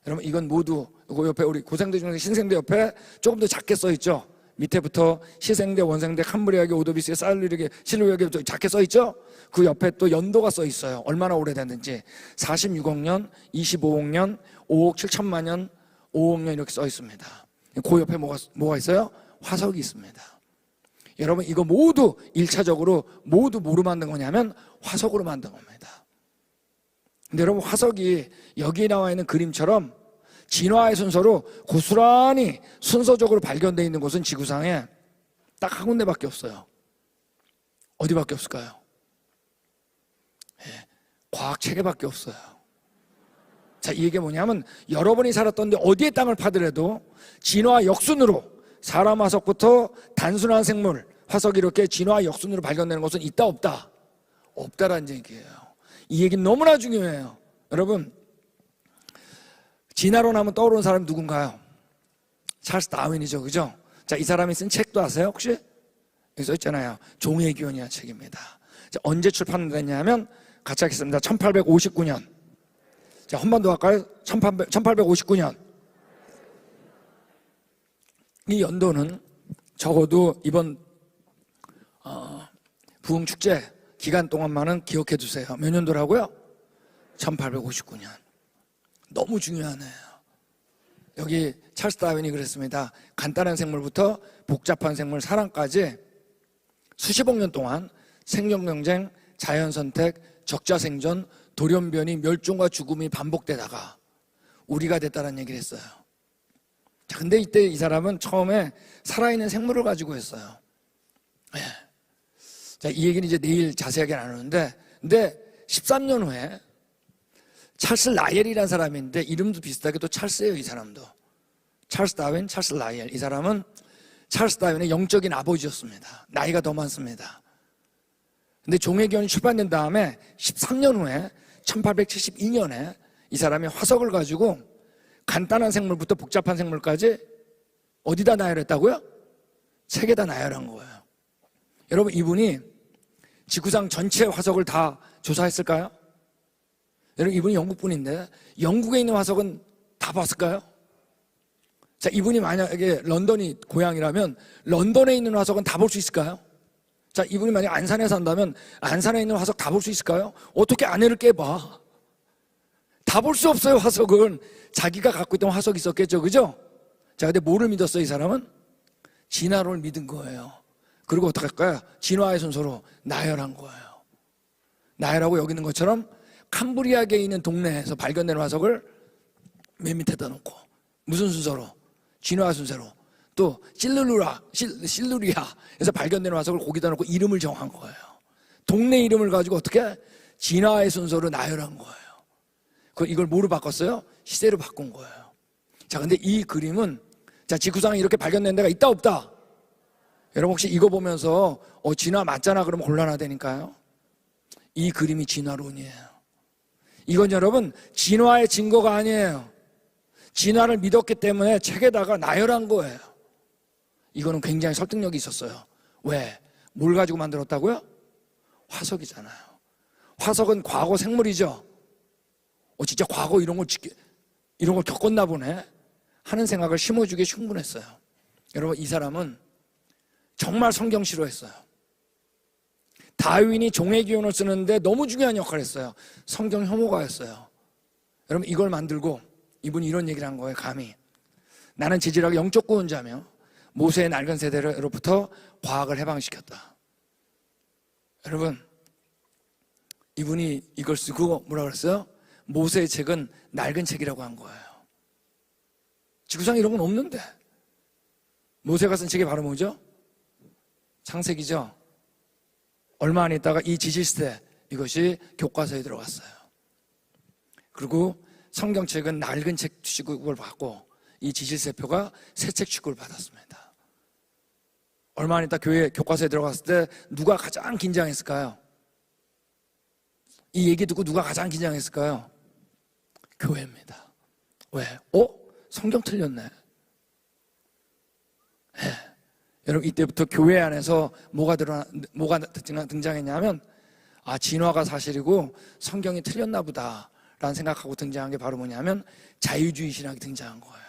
여러분 이건 모두 이거 옆에 우리 고생대, 중생대, 신생대 옆에 조금 더 작게 써 있죠. 밑에부터 시생대, 원생대, 캄브리아계, 오도비스계, 사일리르계, 실루에게 작게 써 있죠. 그 옆에 또 연도가 써 있어요. 얼마나 오래됐는지. 46억 년, 25억 년, 5억 7천만 년, 5억 년 이렇게 써 있습니다. 그 옆에 뭐가 있어요? 화석이 있습니다. 여러분 이거 모두 1차적으로 모두 뭐로 만든 거냐면 화석으로 만든 겁니다. 근데 여러분 화석이 여기 나와 있는 그림처럼 진화의 순서로 고스란히 순서적으로 발견되어 있는 곳은 지구상에 딱 한 군데밖에 없어요. 어디밖에 없을까요? 과학 체계밖에 없어요. 자, 이 얘기가 뭐냐면 여러분이 살았던데 어디에 땅을 파더라도 진화 역순으로 사람 화석부터 단순한 생물 화석이 이렇게 진화 역순으로 발견되는 곳은 있다 없다? 없다라는 얘기예요. 이 얘기는 너무나 중요해요. 여러분 진화로 나면 떠오르는 사람이 누군가요? 찰스 다윈이죠. 그죠? 자, 이 사람이 쓴 책도 아세요? 혹시? 여기 써 있잖아요. 종의 기원이라는 책입니다. 자, 언제 출판됐냐면 같이 하겠습니다. 1859년. 자, 한 번 더 할까요? 1859년. 이 연도는 적어도 이번 부흥축제 기간 동안만은 기억해 두세요. 몇 년도라고요? 1859년. 너무 중요하네요. 여기 찰스 다윈이 그랬습니다. 간단한 생물부터 복잡한 생물, 사람까지 수십억 년 동안 생명경쟁, 자연선택, 적자생존, 돌연변이, 멸종과 죽음이 반복되다가 우리가 됐다는 얘기를 했어요. 자, 근데 이때 이 사람은 처음에 살아있는 생물을 가지고 했어요. 네. 자, 이 얘기는 이제 내일 자세하게 나누는데, 근데 13년 후에 찰스 라이엘이라는 사람인데 이름도 비슷하게 또 찰스예요. 이 사람도 찰스 다윈, 찰스 라이엘. 이 사람은 찰스 다윈의 영적인 아버지였습니다. 나이가 더 많습니다. 근데 종의 기원이 출판된 다음에 13년 후에 1872년에 이 사람이 화석을 가지고 간단한 생물부터 복잡한 생물까지 어디다 나열했다고요? 책에다 나열한 거예요. 여러분 이분이 지구상 전체 화석을 다 조사했을까요? 여러분 이분이 영국분인데 영국에 있는 화석은 다 봤을까요? 자, 이분이 만약에 런던이 고향이라면 런던에 있는 화석은 다 볼 수 있을까요? 자, 이분이 만약 안산에 산다면 안산에 있는 화석 다 볼 수 있을까요? 어떻게 아내를 깨봐? 다 볼 수 없어요. 화석은 자기가 갖고 있던 화석이 있었겠죠. 그죠? 자, 근데 뭐를 믿었어요? 이 사람은 진화론을 믿은 거예요. 그리고 어떻게 할까요? 진화의 순서로 나열한 거예요. 나열하고 여기 있는 것처럼 캄브리아계에 있는 동네에서 발견된 화석을 맨 밑에다 놓고 무슨 순서로? 진화 순서로 또 실루리아에서 발견되는 화석을 거기다 놓고 이름을 정한 거예요. 동네 이름을 가지고 어떻게 진화의 순서를 나열한 거예요. 이걸 뭐로 바꿨어요? 시대로 바꾼 거예요. 자, 근데 이 그림은 자, 지구상에 이렇게 발견된 데가 있다 없다? 여러분 혹시 이거 보면서 진화 맞잖아 그러면 곤란하다니까요. 이 그림이 진화론이에요. 이건 여러분 진화의 증거가 아니에요. 진화를 믿었기 때문에 책에다가 나열한 거예요. 이거는 굉장히 설득력이 있었어요. 왜? 뭘 가지고 만들었다고요? 화석이잖아요. 화석은 과거 생물이죠. 진짜 과거 이런 걸 겪었나 보네 하는 생각을 심어주기에 충분했어요. 여러분 이 사람은 정말 성경 싫어했어요. 다윈이 종의 기원을 쓰는데 너무 중요한 역할을 했어요. 성경 혐오가였어요. 여러분 이걸 만들고 이분이 이런 얘기를 한 거예요. 감히 나는 지질학의 영적 구원자며 모세의 낡은 세대로부터 과학을 해방시켰다. 여러분 이분이 이걸 쓰고 뭐라 그랬어요? 모세의 책은 낡은 책이라고 한 거예요. 지구상에 이런 건 없는데 모세가 쓴 책이 바로 뭐죠? 창세기죠. 얼마 안 있다가 이 지질세 이것이 교과서에 들어갔어요. 그리고 성경책은 낡은 책 취급을 받고 이 지질세표가 새 책 취급을 받았습니다. 얼마 안 있다 교회 교과서에 들어갔을 때 누가 가장 긴장했을까요? 이 얘기 듣고 누가 가장 긴장했을까요? 교회입니다. 왜? 성경 틀렸네. 네. 여러분 이때부터 교회 안에서 뭐가 등장했냐면 진화가 사실이고 성경이 틀렸나 보다 라는 생각하고 등장한 게 바로 뭐냐면 자유주의 신학이 등장한 거예요.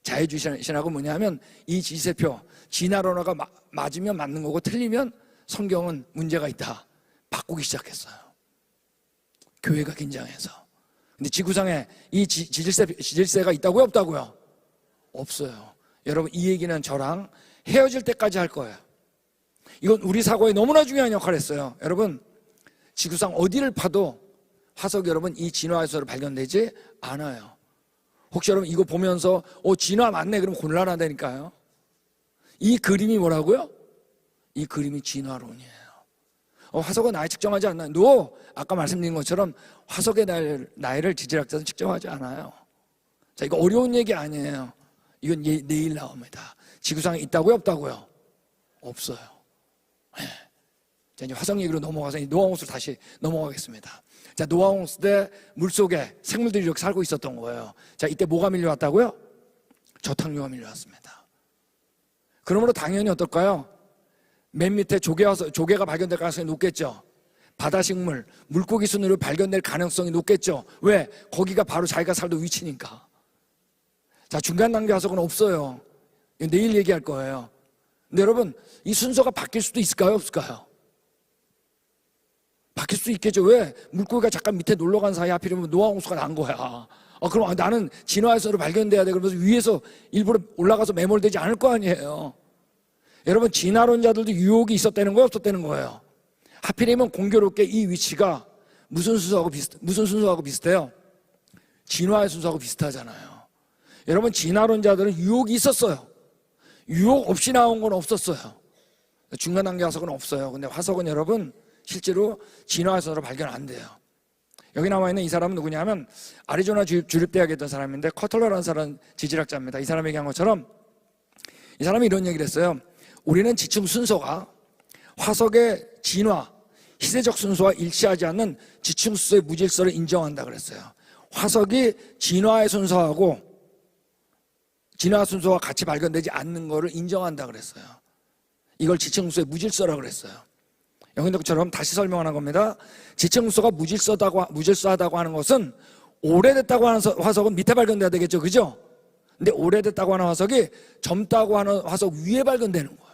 자유주의 신학은 뭐냐면 이 지세표 진화론화가 맞으면 맞는 거고 틀리면 성경은 문제가 있다 바꾸기 시작했어요. 교회가 긴장해서. 근데 지구상에 이 지질세가 있다고요? 없다고요? 없어요. 여러분 이 얘기는 저랑 헤어질 때까지 할 거예요. 이건 우리 사고에 너무나 중요한 역할을 했어요. 여러분 지구상 어디를 파도 화석이 여러분 이 진화에서 발견되지 않아요. 혹시 여러분 이거 보면서 진화 맞네 그러면 곤란하다니까요. 이 그림이 뭐라고요? 이 그림이 진화론이에요. 화석은 나이 측정하지 않나요? 아까 말씀드린 것처럼 화석의 나이를 지질학자는 측정하지 않아요. 자, 이거 어려운 얘기 아니에요. 이건 내일 나옵니다. 지구상에 있다고요? 없다고요? 없어요. 네. 자, 이제 화석 얘기로 넘어가서 노아홍수로 다시 넘어가겠습니다. 자, 노아홍수 때 물속에 생물들이 이렇게 살고 있었던 거예요. 자, 이때 뭐가 밀려왔다고요? 저탕류가 밀려왔습니다. 그러므로 당연히 어떨까요? 맨 밑에 조개가 발견될 가능성이 높겠죠. 바다식물, 물고기 순으로 발견될 가능성이 높겠죠. 왜? 거기가 바로 자기가 살던 위치니까. 자, 중간 단계 화석은 없어요. 내일 얘기할 거예요. 근데 여러분, 이 순서가 바뀔 수도 있을까요? 없을까요? 바뀔 수 있겠죠. 왜? 물고기가 잠깐 밑에 놀러 간 사이에 하필이면 노아홍수가 난 거야. 그럼 나는 진화에서로 발견돼야 돼. 그러면서 위에서 일부러 올라가서 매몰되지 않을 거 아니에요. 여러분 진화론자들도 유혹이 있었다는 거예요? 없었다는 거예요? 하필이면 공교롭게 이 위치가 무슨 순서하고 비슷해요? 진화의 순서하고 비슷하잖아요. 여러분 진화론자들은 유혹이 있었어요. 유혹 없이 나온 건 없었어요. 중간 단계 화석은 없어요. 근데 화석은 여러분 실제로 진화에서 발견 안 돼요. 여기 나와 있는 이 사람은 누구냐면 아리조나 주립대학에 있던 사람인데 커틀러라는 사람 지질학자입니다. 이 사람이 얘기한 것처럼 이 사람이 이런 얘기를 했어요. 우리는 지층 순서가 화석의 진화, 희세적 순서와 일치하지 않는 지층 순서의 무질서를 인정한다 그랬어요. 화석이 진화 순서와 같이 발견되지 않는 것을 인정한다 그랬어요. 이걸 지층 순서의 무질서라고 그랬어요. 영인덕처럼 다시 설명하는 겁니다. 지층 순서가 무질서하다고 하는 것은 오래됐다고 하는 화석은 밑에 발견돼야 되겠죠, 그죠? 근데 오래됐다고 하는 화석이 젊다고 하는 화석 위에 발견되는 거예요.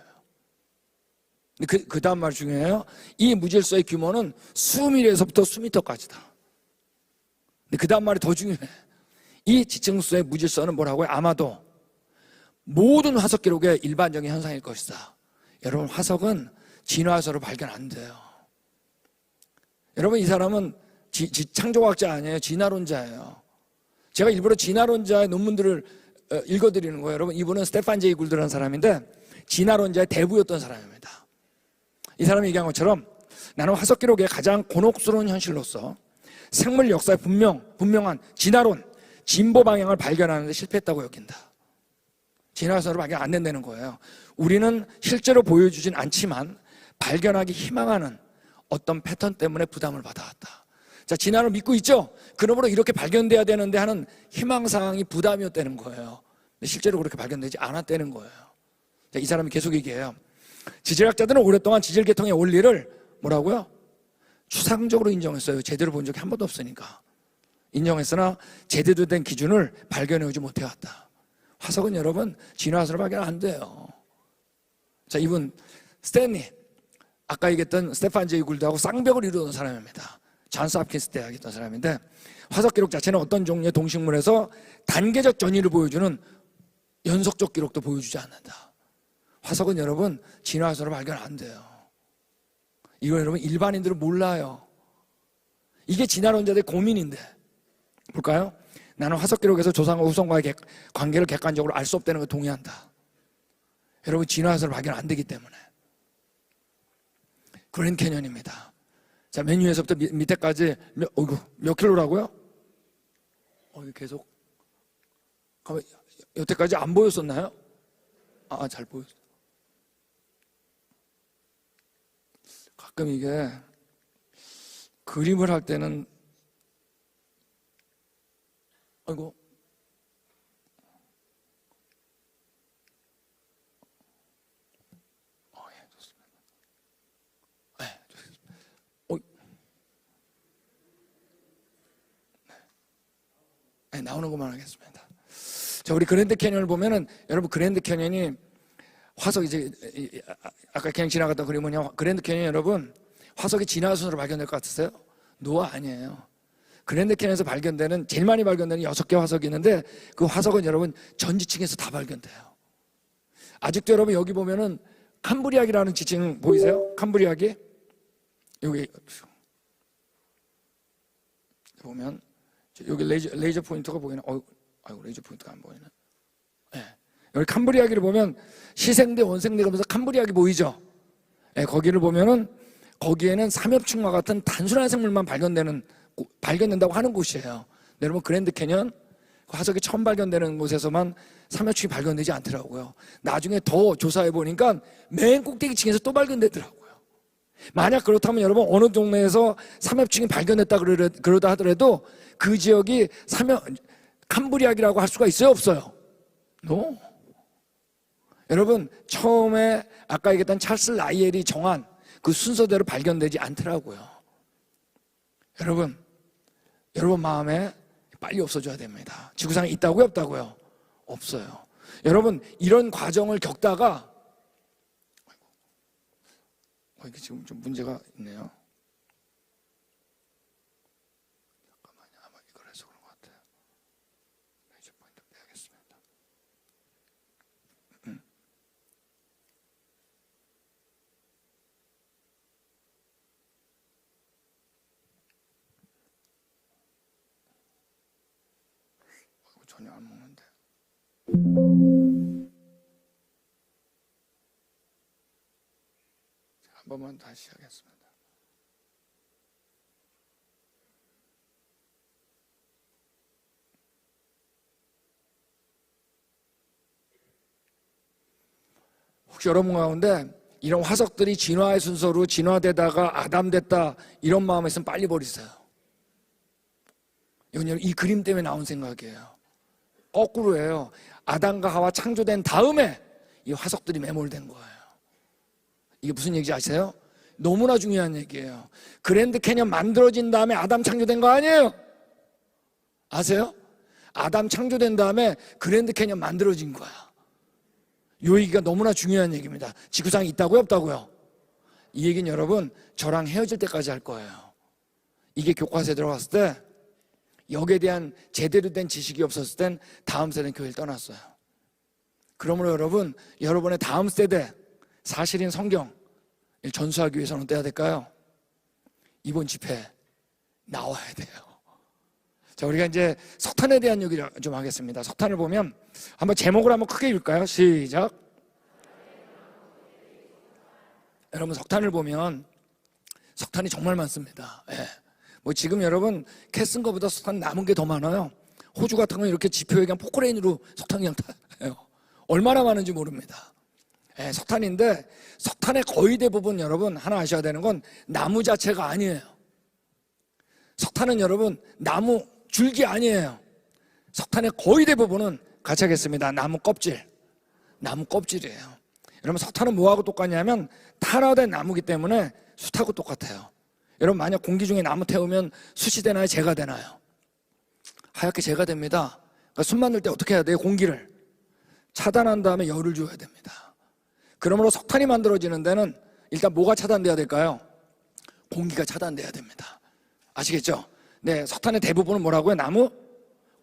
그 다음 말 중요해요. 이 무질서의 규모는 수미리에서부터 수미터까지다. 근데 그 다음 말이 더 중요해. 이 지층수의 무질서는 뭐라고요? 아마도 모든 화석 기록의 일반적인 현상일 것이다. 여러분 화석은 진화에서로 발견 안 돼요. 여러분 이 사람은 창조과학자 아니에요. 진화론자예요. 제가 일부러 진화론자의 논문들을 읽어드리는 거예요. 여러분, 이분은 스테판 제이 굴드라는 사람인데 진화론자의 대부였던 사람입니다. 이 사람이 얘기한 것처럼 나는 화석 기록의 가장 곤혹스러운 현실로서 생물 역사의 분명한 진화론, 진보 방향을 발견하는 데 실패했다고 여긴다. 진화론으로 발견 안 된다는 거예요. 우리는 실제로 보여주진 않지만 발견하기 희망하는 어떤 패턴 때문에 부담을 받아왔다. 자, 진화를 믿고 있죠? 그러므로 이렇게 발견돼야 되는데 하는 희망사항이 부담이었다는 거예요. 근데 실제로 그렇게 발견되지 않았다는 거예요. 자, 이 사람이 계속 얘기해요. 지질학자들은 오랫동안 지질계통의 원리를 뭐라고요? 추상적으로 인정했어요. 제대로 본 적이 한 번도 없으니까. 인정했으나 제대로 된 기준을 발견해오지 못해왔다. 화석은 여러분 진화화석으로 발견 안 돼요. 자, 이분 스탠리, 아까 얘기했던 스테판 제이 굴드하고 쌍벽을 이루던 사람입니다. 존스 홉킨스 대학에 있던 사람인데 화석 기록 자체는 어떤 종류의 동식물에서 단계적 전이를 보여주는 연속적 기록도 보여주지 않는다. 화석은 여러분 진화화석으로 발견 안 돼요. 이거 여러분 일반인들은 몰라요. 이게 진화론자들의 고민인데 볼까요? 나는 화석 기록에서 조상과 후손과의 관계를 객관적으로 알 수 없다는 걸 동의한다. 여러분 진화화석을 발견 안 되기 때문에. 그랜드 캐년입니다. 자, 맨 위에서부터 밑에까지 몇 킬로라고요? 계속 여태까지 안 보였었나요? 잘 보였어요. 가끔 이게 그림을 할 때는 아이고 예, 좋습니다. 네, 좋습니다. 네, 나오는 것만 하겠습니다. 자, 우리 그랜드 캐년을 보면은 여러분 그랜드 캐년이 화석이 이제 아까 그냥 지나갔던 그림은요. 그랜드 캐년 여러분 화석이 진화순으로 발견될 것 같으세요? 노아 아니에요. 그랜드 캐년에서 발견되는 제일 많이 발견되는 6개 화석이 있는데 그 화석은 여러분 전 지층에서 다 발견돼요. 아직도 여러분 여기 보면은 캄브리악이라는 지층 보이세요? 캄브리악이 여기 보면 여기 레이저 포인터가 보이나? 아이고 레이저 포인터가 안 보이네. 네. 여기 캄브리아기를 보면 시생대 원생대 가면서 캄브리아기 보이죠? 네, 거기를 보면은 거기에는 삼엽충과 같은 단순한 생물만 발견된다고 하는 곳이에요. 여러분 그랜드 캐년 화석이 처음 발견되는 곳에서만 삼엽충이 발견되지 않더라고요. 나중에 더 조사해 보니까 맨 꼭대기층에서 또 발견되더라고요. 만약 그렇다면 여러분 어느 동네에서 삼엽충이 발견됐다 그러다 하더라도 그 지역이 캄브리아기라고 할 수가 있어요, 없어요? No. 여러분 처음에 아까 얘기했던 찰스 라이엘이 정한 그 순서대로 발견되지 않더라고요. 여러분 마음에 빨리 없어져야 됩니다. 지구상에 있다고요, 없다고요? 없어요. 여러분 이런 과정을 겪다가 이게 지금 좀 문제가 있네요. 잠깐만요. 아마 이걸 해서 그런 것 같아요. 레이저 포인트 빼야겠습니다. 전혀 안 먹는데. 한 번만 다시 하겠습니다. 혹시 여러분 가운데 이런 화석들이 진화의 순서로 진화되다가 아담 됐다 이런 마음에 있으면 빨리 버리세요. 이건 이 그림 때문에 나온 생각이에요. 거꾸로예요. 아담과 하와 창조된 다음에 이 화석들이 매몰된 거예요. 이게 무슨 얘기인지 아세요? 너무나 중요한 얘기예요. 그랜드 캐년 만들어진 다음에 아담 창조된 거 아니에요? 아세요? 아담 창조된 다음에 그랜드 캐년 만들어진 거야. 이 얘기가 너무나 중요한 얘기입니다. 지구상에 있다고요, 없다고요? 이 얘기는 여러분 저랑 헤어질 때까지 할 거예요. 이게 교과서에 들어갔을 때 여기에 대한 제대로 된 지식이 없었을 땐 다음 세대는 교회를 떠났어요. 그러므로 여러분 여러분의 다음 세대 사실인 성경 전수하기 위해서는 어때야 될까요? 이번 집회에 나와야 돼요. 자, 우리가 이제 석탄에 대한 얘기를 좀 하겠습니다. 석탄을 보면 한번 제목을 한번 크게 읽을까요? 시작. 여러분, 석탄을 보면 석탄이 정말 많습니다. 예. 뭐 지금 여러분 캐 쓴 거보다 석탄 남은 게 더 많아요. 호주 같은 건 이렇게 지표에 그냥 포크레인으로 석탄 그냥 타요. 얼마나 많은지 모릅니다. 예, 석탄인데 석탄의 거의 대부분 여러분 하나 아셔야 되는 건 나무 자체가 아니에요. 석탄은 여러분 나무 줄기 아니에요. 석탄의 거의 대부분은 같이 하겠습니다. 나무 껍질. 나무 껍질이에요. 여러분, 석탄은 뭐하고 똑같냐면 탄화된 나무기 때문에 숯하고 똑같아요. 여러분, 만약 공기 중에 나무 태우면 숯이 되나요? 재가 되나요? 하얗게 재가 됩니다. 그러니까 숯 만들 때 어떻게 해야 돼요? 공기를 차단한 다음에 열을 줘야 됩니다. 그러므로 석탄이 만들어지는 데는 일단 뭐가 차단돼야 될까요? 공기가 차단돼야 됩니다. 아시겠죠? 네, 석탄의 대부분은 뭐라고요? 나무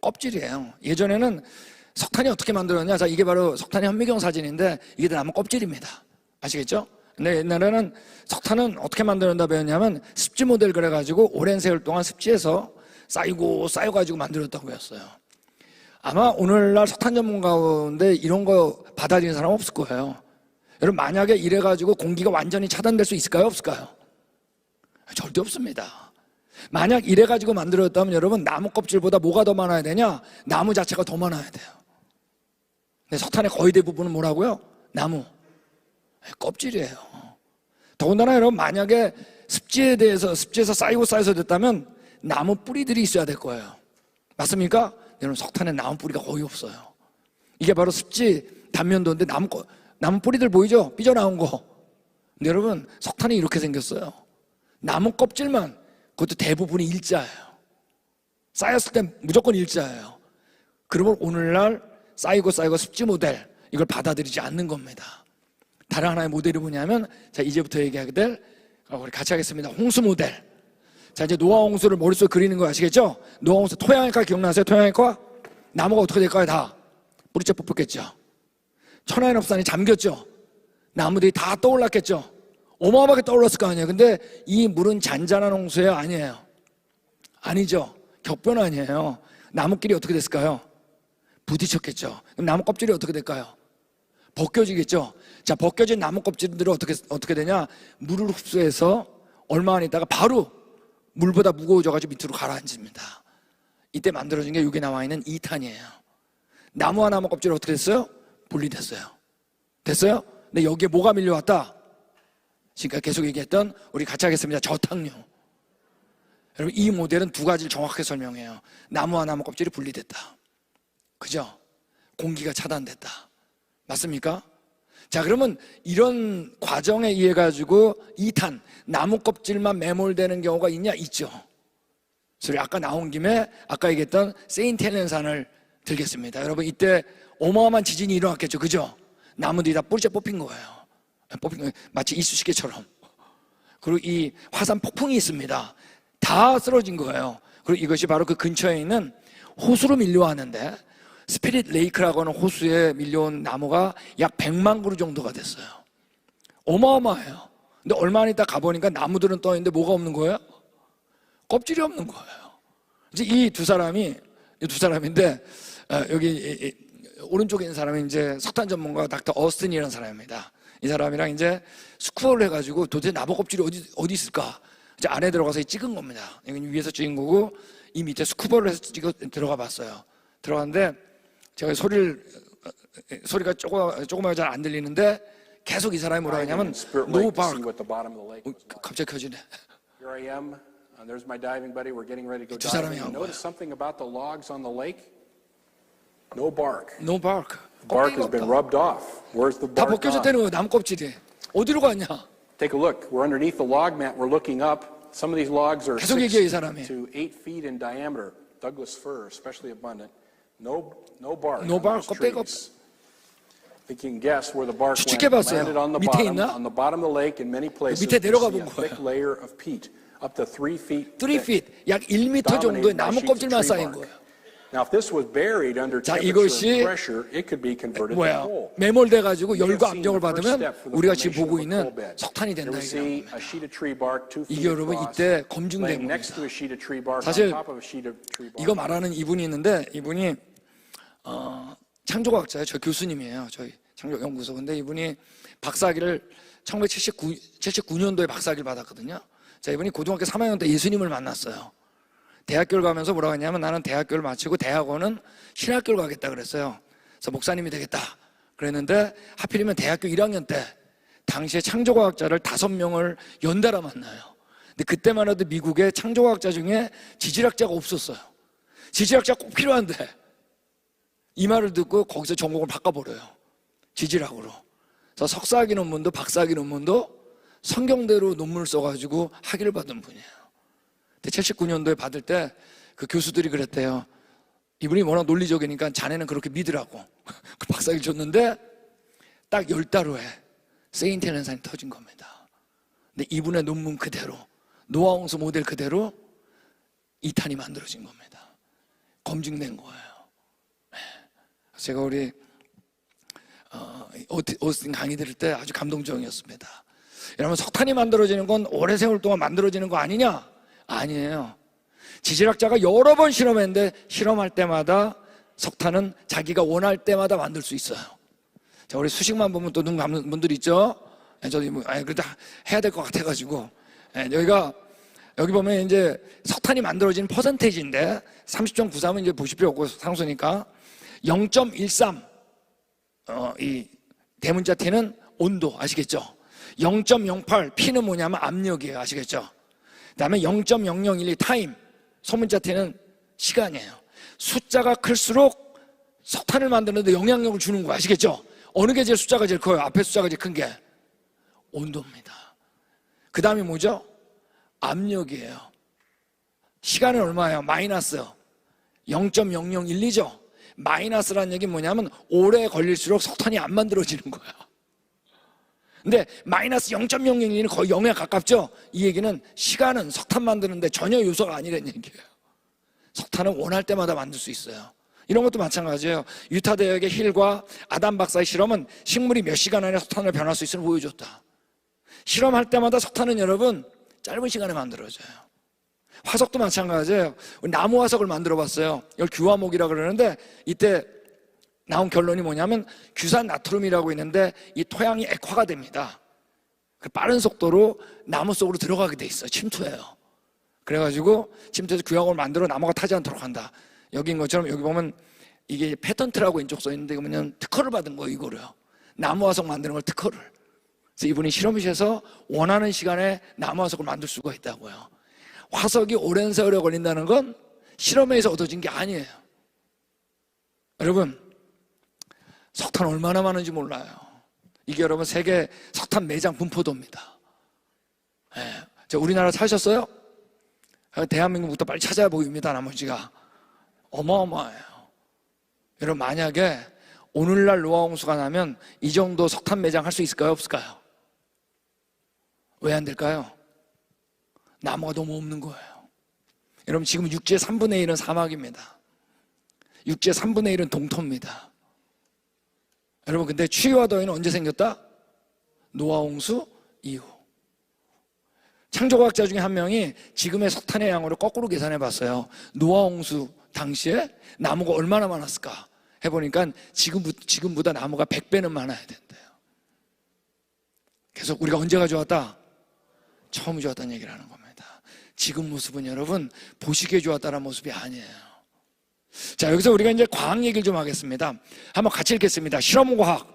껍질이에요. 예전에는 석탄이 어떻게 만들었냐? 자, 이게 바로 석탄의 현미경 사진인데 이게 다 나무 껍질입니다. 아시겠죠? 근데 옛날에는 석탄은 어떻게 만드는다 배웠냐면 습지 모델 그래가지고 오랜 세월 동안 습지에서 쌓여가지고 만들었다고 했어요. 아마 오늘날 석탄 전문가 가운데 이런 거 받아들이는 사람 없을 거예요. 여러분, 만약에 이래가지고 공기가 완전히 차단될 수 있을까요? 없을까요? 절대 없습니다. 만약 이래가지고 만들었다면 여러분, 나무 껍질보다 뭐가 더 많아야 되냐? 나무 자체가 더 많아야 돼요. 근데 석탄의 거의 대부분은 뭐라고요? 나무 껍질이에요. 더군다나 여러분, 만약에 습지에서 쌓여서 됐다면 나무 뿌리들이 있어야 될 거예요. 맞습니까? 여러분, 석탄에 나무 뿌리가 거의 없어요. 이게 바로 습지 단면도인데 나무 뿌리들 보이죠? 삐져나온 거. 근데 여러분, 석탄이 이렇게 생겼어요. 나무 껍질만, 그것도 대부분이 일자예요. 쌓였을 땐 무조건 일자예요. 그러면 오늘날 쌓이고 습지 모델, 이걸 받아들이지 않는 겁니다. 다른 하나의 모델이 뭐냐면, 자, 이제부터 얘기하게 될, 우리 같이 하겠습니다. 홍수 모델. 자, 이제 노아 홍수를 머릿속에 그리는 거 아시겠죠? 노아 홍수, 토양외과 기억나세요? 토양외과? 나무가 어떻게 될까요? 다 뿌리째 뽑혔겠죠. 천하의 납산이 잠겼죠. 나무들이 다 떠올랐겠죠. 어마어마하게 떠올랐을 거 아니에요. 근데 이 물은 잔잔한 홍수예요? 아니에요? 아니죠. 격변 아니에요. 나무끼리 어떻게 됐을까요? 부딪혔겠죠. 그럼 나무 껍질이 어떻게 될까요? 벗겨지겠죠. 자, 벗겨진 나무 껍질들은 어떻게 되냐? 물을 흡수해서 얼마 안 있다가 바로 물보다 무거워져가지고 밑으로 가라앉습니다. 이때 만들어진 게 여기 나와 있는 2탄이에요. 나무와 나무 껍질이 어떻게 됐어요? 분리됐어요. 됐어요? 근데 여기에 뭐가 밀려왔다? 지금까지 계속 얘기했던, 우리 같이 하겠습니다. 저탕류. 여러분, 이 모델은 두 가지를 정확하게 설명해요. 나무와 나무 껍질이 분리됐다. 그죠? 공기가 차단됐다. 맞습니까? 자, 그러면 이런 과정에 의해 가지고 2탄, 나무 껍질만 매몰되는 경우가 있냐? 있죠. 그래서 아까 나온 김에 아까 얘기했던 세인트 헬렌산을 들겠습니다. 여러분, 이때 어마어마한 지진이 일어났겠죠. 그죠? 나무들이 다 뿌리째 뽑힌 거예요. 마치 이쑤시개처럼. 그리고 이 화산 폭풍이 있습니다. 다 쓰러진 거예요. 그리고 이것이 바로 그 근처에 있는 호수로 밀려왔는데, 스피릿 레이크라고 하는 호수에 밀려온 나무가 약 100만 그루 정도가 됐어요. 어마어마해요. 근데 얼마 안 있다 가보니까 나무들은 떠 있는데 뭐가 없는 거예요? 껍질이 없는 거예요. 이제 이 두 사람인데, 여기 오른쪽에 있는 사람이 이제 석탄 전문가 닥터 어스틴이라는 사람입니다. 이 사람이랑 이제 스쿠어를 해가지고 도대체 나무 껍질이 어디 있을까? 이제 안에 들어가서 찍은 겁니다. 여기 위에서 찍은 거고, 이 밑에 스쿠버를 해서 들어가 봤어요. 들어갔는데 제가 소리가 조그맣게 잘 안 들리는데 계속 이 사람이 뭐라 하냐면 No bark. 갑자기 켜지네. There's my diving buddy. We're getting ready to go 두 사람이 diving. 한 거예요. Notice something about the logs on the lake? No bark. No bark. The bark has 껍데기가 been 없다. rubbed off. Where's the 다 bark 벗겨졌다는 gone? 거예요. 나무 껍질이. 어디로 갔냐? Take a look. We're underneath the log mat. We're looking up. Some of these logs are 계속 6 얘기해, 이 사람이. to 8 feet in diameter. Douglas fir, especially abundant. No bark. No on bark. those 껍데기가 trees. I think you can guess where the bark went. 추측해봤어요. Landed on the 밑에 bottom. 있나? On the bottom of the lake, in many places, 밑에 you 내려가 see 본 a thick 거예요. layer of peat, up to 3 feet 3 thick. feet, 약 1m 정도의 나무 껍질만 쌓인 거예요. Now, if this was buried under 자, temperature 이것이 and pressure, it could be converted to coal. 매몰돼 가지고 We have 열과 seen 압력을 the first 받으면 step for the 우리가 지금 formation 보고 of a 있는 coal bed. 석탄이 Here 된다 we see 이거예요. a sheet of tree bark 2 feet 이게 여러분 across, 이때 검증된 laying next to 겁니다. a sheet of tree bark on 사실 top of a sheet of tree bark. 이거 말하는 이분이 있는데 이분이 창조과학자예요. 저 교수님이에요. 저희 창조연구소. 근데 이분이 박사학위를 1979년도에 박사학위를 받았거든요. 자, 이분이 고등학교 3학년 때 예수님을 만났어요. 대학교를 가면서 뭐라고 했냐면 나는 대학교를 마치고 대학원은 신학교를 가겠다 그랬어요. 그래서 목사님이 되겠다 그랬는데 하필이면 대학교 1학년 때 당시에 창조과학자를 5명을 연달아 만나요. 근데 그때만 해도 미국에 창조과학자 중에 지질학자가 없었어요. 지질학자 꼭 필요한데 이 말을 듣고 거기서 전공을 바꿔버려요. 지질학으로. 그래서 석사학위 논문도 박사학위 논문도 성경대로 논문을 써가지고 학위를 받은 분이에요. 근데 79년도에 받을 때 그 교수들이 그랬대요. 이분이 워낙 논리적이니까 자네는 그렇게 믿으라고 그 박사학위 줬는데 딱 10달 후에 세인트 헬렌산이 터진 겁니다. 근데 이분의 논문 그대로 노아홍수 모델 그대로 2탄이 만들어진 겁니다. 검증된 거예요. 제가 우리 오스틴 강의 들을 때 아주 감동적이었습니다. 여러분, 석탄이 만들어지는 건 오래 세월 동안 만들어지는 거 아니냐? 아니에요. 지질학자가 여러 번 실험했는데 실험할 때마다 석탄은 자기가 원할 때마다 만들 수 있어요. 자, 우리 수식만 보면 또 눈 감는 분들 있죠? 저도 그래도 해야 될 것 같아가지고. 여기 보면 이제 석탄이 만들어지는 퍼센테이지인데 30.93은 이제 보십시오. 상수니까 0.13 이 대문자 T는 온도 아시겠죠? 0.08 P는 뭐냐면 압력이에요. 아시겠죠? 그 다음에 0.0012 타임 소문자 T는 시간이에요. 숫자가 클수록 석탄을 만드는데 영향력을 주는 거 아시겠죠? 어느 게 제일 숫자가 제일 커요? 앞에 숫자가 제일 큰 게 온도입니다. 그 다음이 뭐죠? 압력이에요. 시간은 얼마예요? 마이너스 0.0012죠? 마이너스라는 얘기는 뭐냐면 오래 걸릴수록 석탄이 안 만들어지는 거예요. 근데 마이너스 0.001은 거의 0에 가깝죠? 이 얘기는 시간은 석탄 만드는데 전혀 요소가 아니라는 얘기예요. 석탄은 원할 때마다 만들 수 있어요. 이런 것도 마찬가지예요. 유타 대학의 힐과 아담 박사의 실험은 식물이 몇 시간 안에 석탄을 변할 수 있음을 보여줬다. 실험할 때마다 석탄은 여러분 짧은 시간에 만들어져요. 화석도 마찬가지예요. 나무 화석을 만들어 봤어요. 이걸 규화목이라고 그러는데 이때 나온 결론이 뭐냐면 규산 나트륨이라고 있는데 이 토양이 액화가 됩니다. 빠른 속도로 나무 속으로 들어가게 돼 있어요. 침투해요. 그래가지고 침투해서 규화목을 만들어 나무가 타지 않도록 한다. 여기인 것처럼 여기 보면 이게 패턴트라고 왼쪽 써 있는데 그러면 특허를 받은 거예요. 이거로요. 나무 화석 만드는 걸 특허를. 그래서 이분이 실험실에서 원하는 시간에 나무 화석을 만들 수가 있다고요. 화석이 오랜 세월에 걸린다는 건 실험에서 얻어진 게 아니에요. 여러분, 석탄 얼마나 많은지 몰라요. 이게 여러분 세계 석탄 매장 분포도입니다. 우리나라 사셨어요? 대한민국부터 빨리 찾아야 보입니다. 나머지가 어마어마해요. 여러분, 만약에 오늘날 노아홍수가 나면 이 정도 석탄 매장 할 수 있을까요? 없을까요? 왜 안 될까요? 나무가 너무 없는 거예요. 여러분, 지금 육지의 3분의 1은 사막입니다. 육지의 3분의 1은 동토입니다. 여러분, 근데 추위와 더위는 언제 생겼다? 노아홍수 이후. 창조과학자 중에 한 명이 지금의 석탄의 양으로 거꾸로 계산해 봤어요. 노아홍수 당시에 나무가 얼마나 많았을까 해보니까 지금보다 나무가 100배는 많아야 된대요. 계속 우리가 언제가 좋았다? 처음 좋았다는 얘기를 하는 겁니다. 지금 모습은 여러분 보시기에 좋았다는 모습이 아니에요. 자, 여기서 우리가 이제 과학 얘기를 좀 하겠습니다. 한번 같이 읽겠습니다. 실험과학.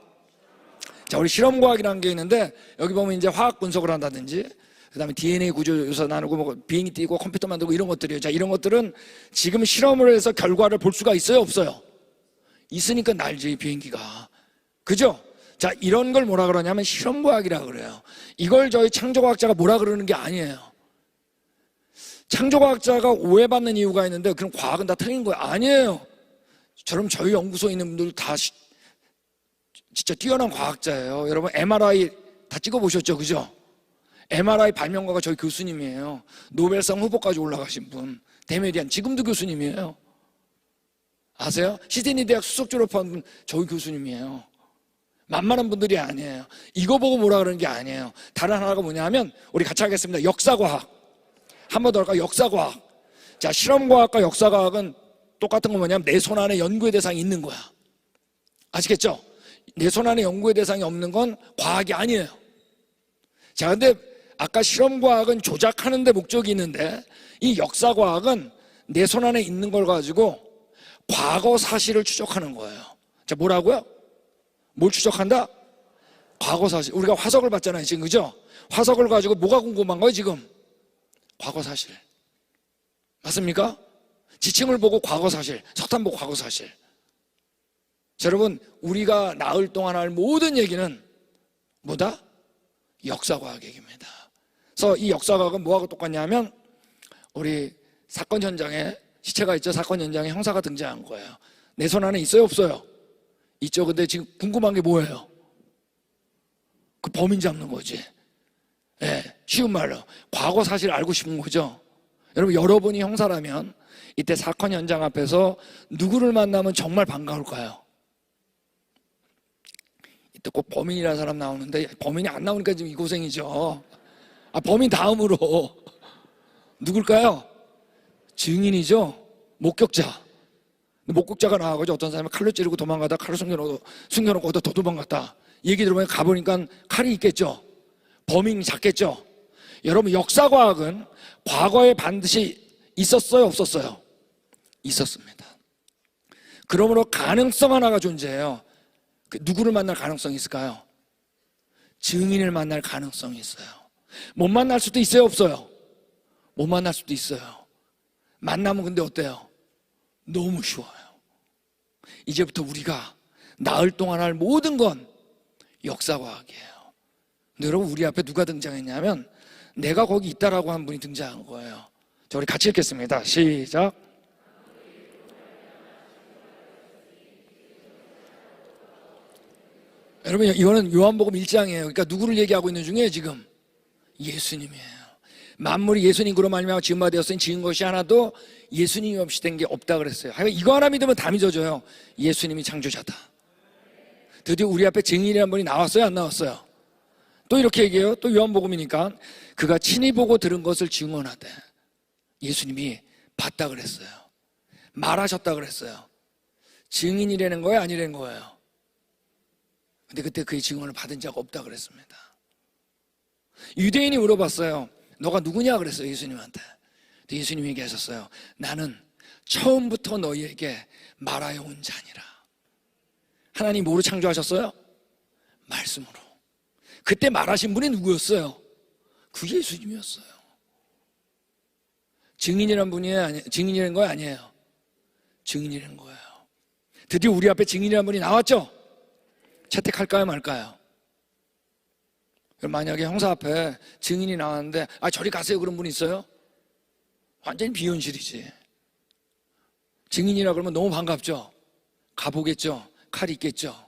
자, 우리 실험과학이라는 게 있는데 여기 보면 이제 화학 분석을 한다든지 그 다음에 DNA 구조 요소 나누고 뭐 비행기 띄고 컴퓨터 만들고 이런 것들이에요. 자, 이런 것들은 지금 실험을 해서 결과를 볼 수가 있어요? 없어요? 있으니까 날지 비행기가. 그죠? 자, 이런 걸 뭐라 그러냐면 실험과학이라 그래요. 이걸 저희 창조과학자가 뭐라 그러는 게 아니에요. 창조과학자가 오해받는 이유가 있는데 그럼 과학은 다 틀린 거예요. 아니에요. 저럼 저희 연구소에 있는 분들 다 진짜 뛰어난 과학자예요. 여러분 MRI 다 찍어보셨죠? 그죠? MRI 발명가가 저희 교수님이에요. 노벨상 후보까지 올라가신 분. 데메디안 지금도 교수님이에요. 아세요? 시드니 대학 수석 졸업한 분 저희 교수님이에요. 만만한 분들이 아니에요. 이거 보고 뭐라 그러는 게 아니에요. 다른 하나가 뭐냐면 우리 같이 하겠습니다. 역사과학. 한 번 더 할까요? 역사과학. 자, 실험과학과 역사과학은 똑같은 건 뭐냐면 내 손 안에 연구의 대상이 있는 거야. 아시겠죠? 내 손 안에 연구의 대상이 없는 건 과학이 아니에요. 자, 근데 아까 실험과학은 조작하는 데 목적이 있는데 이 역사과학은 내 손 안에 있는 걸 가지고 과거 사실을 추적하는 거예요. 자, 뭐라고요? 뭘 추적한다? 과거 사실. 우리가 화석을 봤잖아요, 지금, 그죠? 화석을 가지고 뭐가 궁금한 거예요, 지금? 과거 사실. 맞습니까? 지층을 보고 과거 사실, 석탄 보고 과거 사실. 자, 여러분, 우리가 나흘 동안 할 모든 얘기는 뭐다? 역사과학 얘기입니다. 그래서 이 역사과학은 뭐하고 똑같냐면 우리 사건 현장에 시체가 있죠. 사건 현장에 형사가 등장한 거예요. 내 손 안에 있어요, 없어요? 있죠. 근데 지금 궁금한 게 뭐예요? 그 범인 잡는 거지. 예, 쉬운 말로 과거 사실 알고 싶은 거죠. 여러분이 형사라면 이때 사건 현장 앞에서 누구를 만나면 정말 반가울까요? 이때 꼭 범인이라는 사람 나오는데 범인이 안 나오니까 지금 이 고생이죠. 범인 다음으로 누굴까요? 증인이죠. 목격자. 목격자가 나와가지고 어떤 사람이 칼로 찌르고 도망가다 칼을 숨겨놓고 더 도망갔다. 얘기 들어보면 가보니까 칼이 있겠죠. 범인이 작겠죠. 여러분, 역사과학은 과거에 반드시 있었어요, 없었어요? 있었습니다. 그러므로 가능성 하나가 존재해요. 누구를 만날 가능성이 있을까요? 증인을 만날 가능성이 있어요. 못 만날 수도 있어요, 없어요? 못 만날 수도 있어요. 만나면 근데 어때요? 너무 쉬워요. 이제부터 우리가 나흘 동안 할 모든 건 역사과학이에요. 근데 여러분, 우리 앞에 누가 등장했냐면 내가 거기 있다라고 한 분이 등장한 거예요. 자, 우리 같이 읽겠습니다. 시작. 여러분, 이거는 요한복음 1장이에요. 그러니까 누구를 얘기하고 있는 중에 지금 예수님이에요. 만물이 예수님으로 말미암아 지은 바 되었으니 지은 것이 하나도 예수님이 없이 된 게 없다 그랬어요. 이거 하나 믿으면 다 믿어져요. 예수님이 창조자다. 드디어 우리 앞에 증인이라는 분이 나왔어요, 안 나왔어요? 또 이렇게 얘기해요. 또 요한복음이니까 그가 친히 보고 들은 것을 증언하되 예수님이 봤다 그랬어요. 말하셨다 그랬어요. 증인이라는 거예요, 아니라는 거예요? 근데 그때 그의 증언을 받은 자가 없다 그랬습니다. 유대인이 물어봤어요. 너가 누구냐 그랬어요, 예수님한테. 근데 예수님이 얘기하셨어요. 나는 처음부터 너희에게 말하여 온 자니라. 하나님 뭐로 창조하셨어요? 말씀으로. 그때 말하신 분이 누구였어요? 그 예수님이었어요. 증인이란 분이 증인이라는 거 아니에요. 증인이라는 거예요. 드디어 우리 앞에 증인이라는 분이 나왔죠? 채택할까요, 말까요? 만약에 형사 앞에 증인이 나왔는데 저리 가세요 그런 분 있어요? 완전히 비현실이지. 증인이라 그러면 너무 반갑죠? 가보겠죠? 칼이 있겠죠?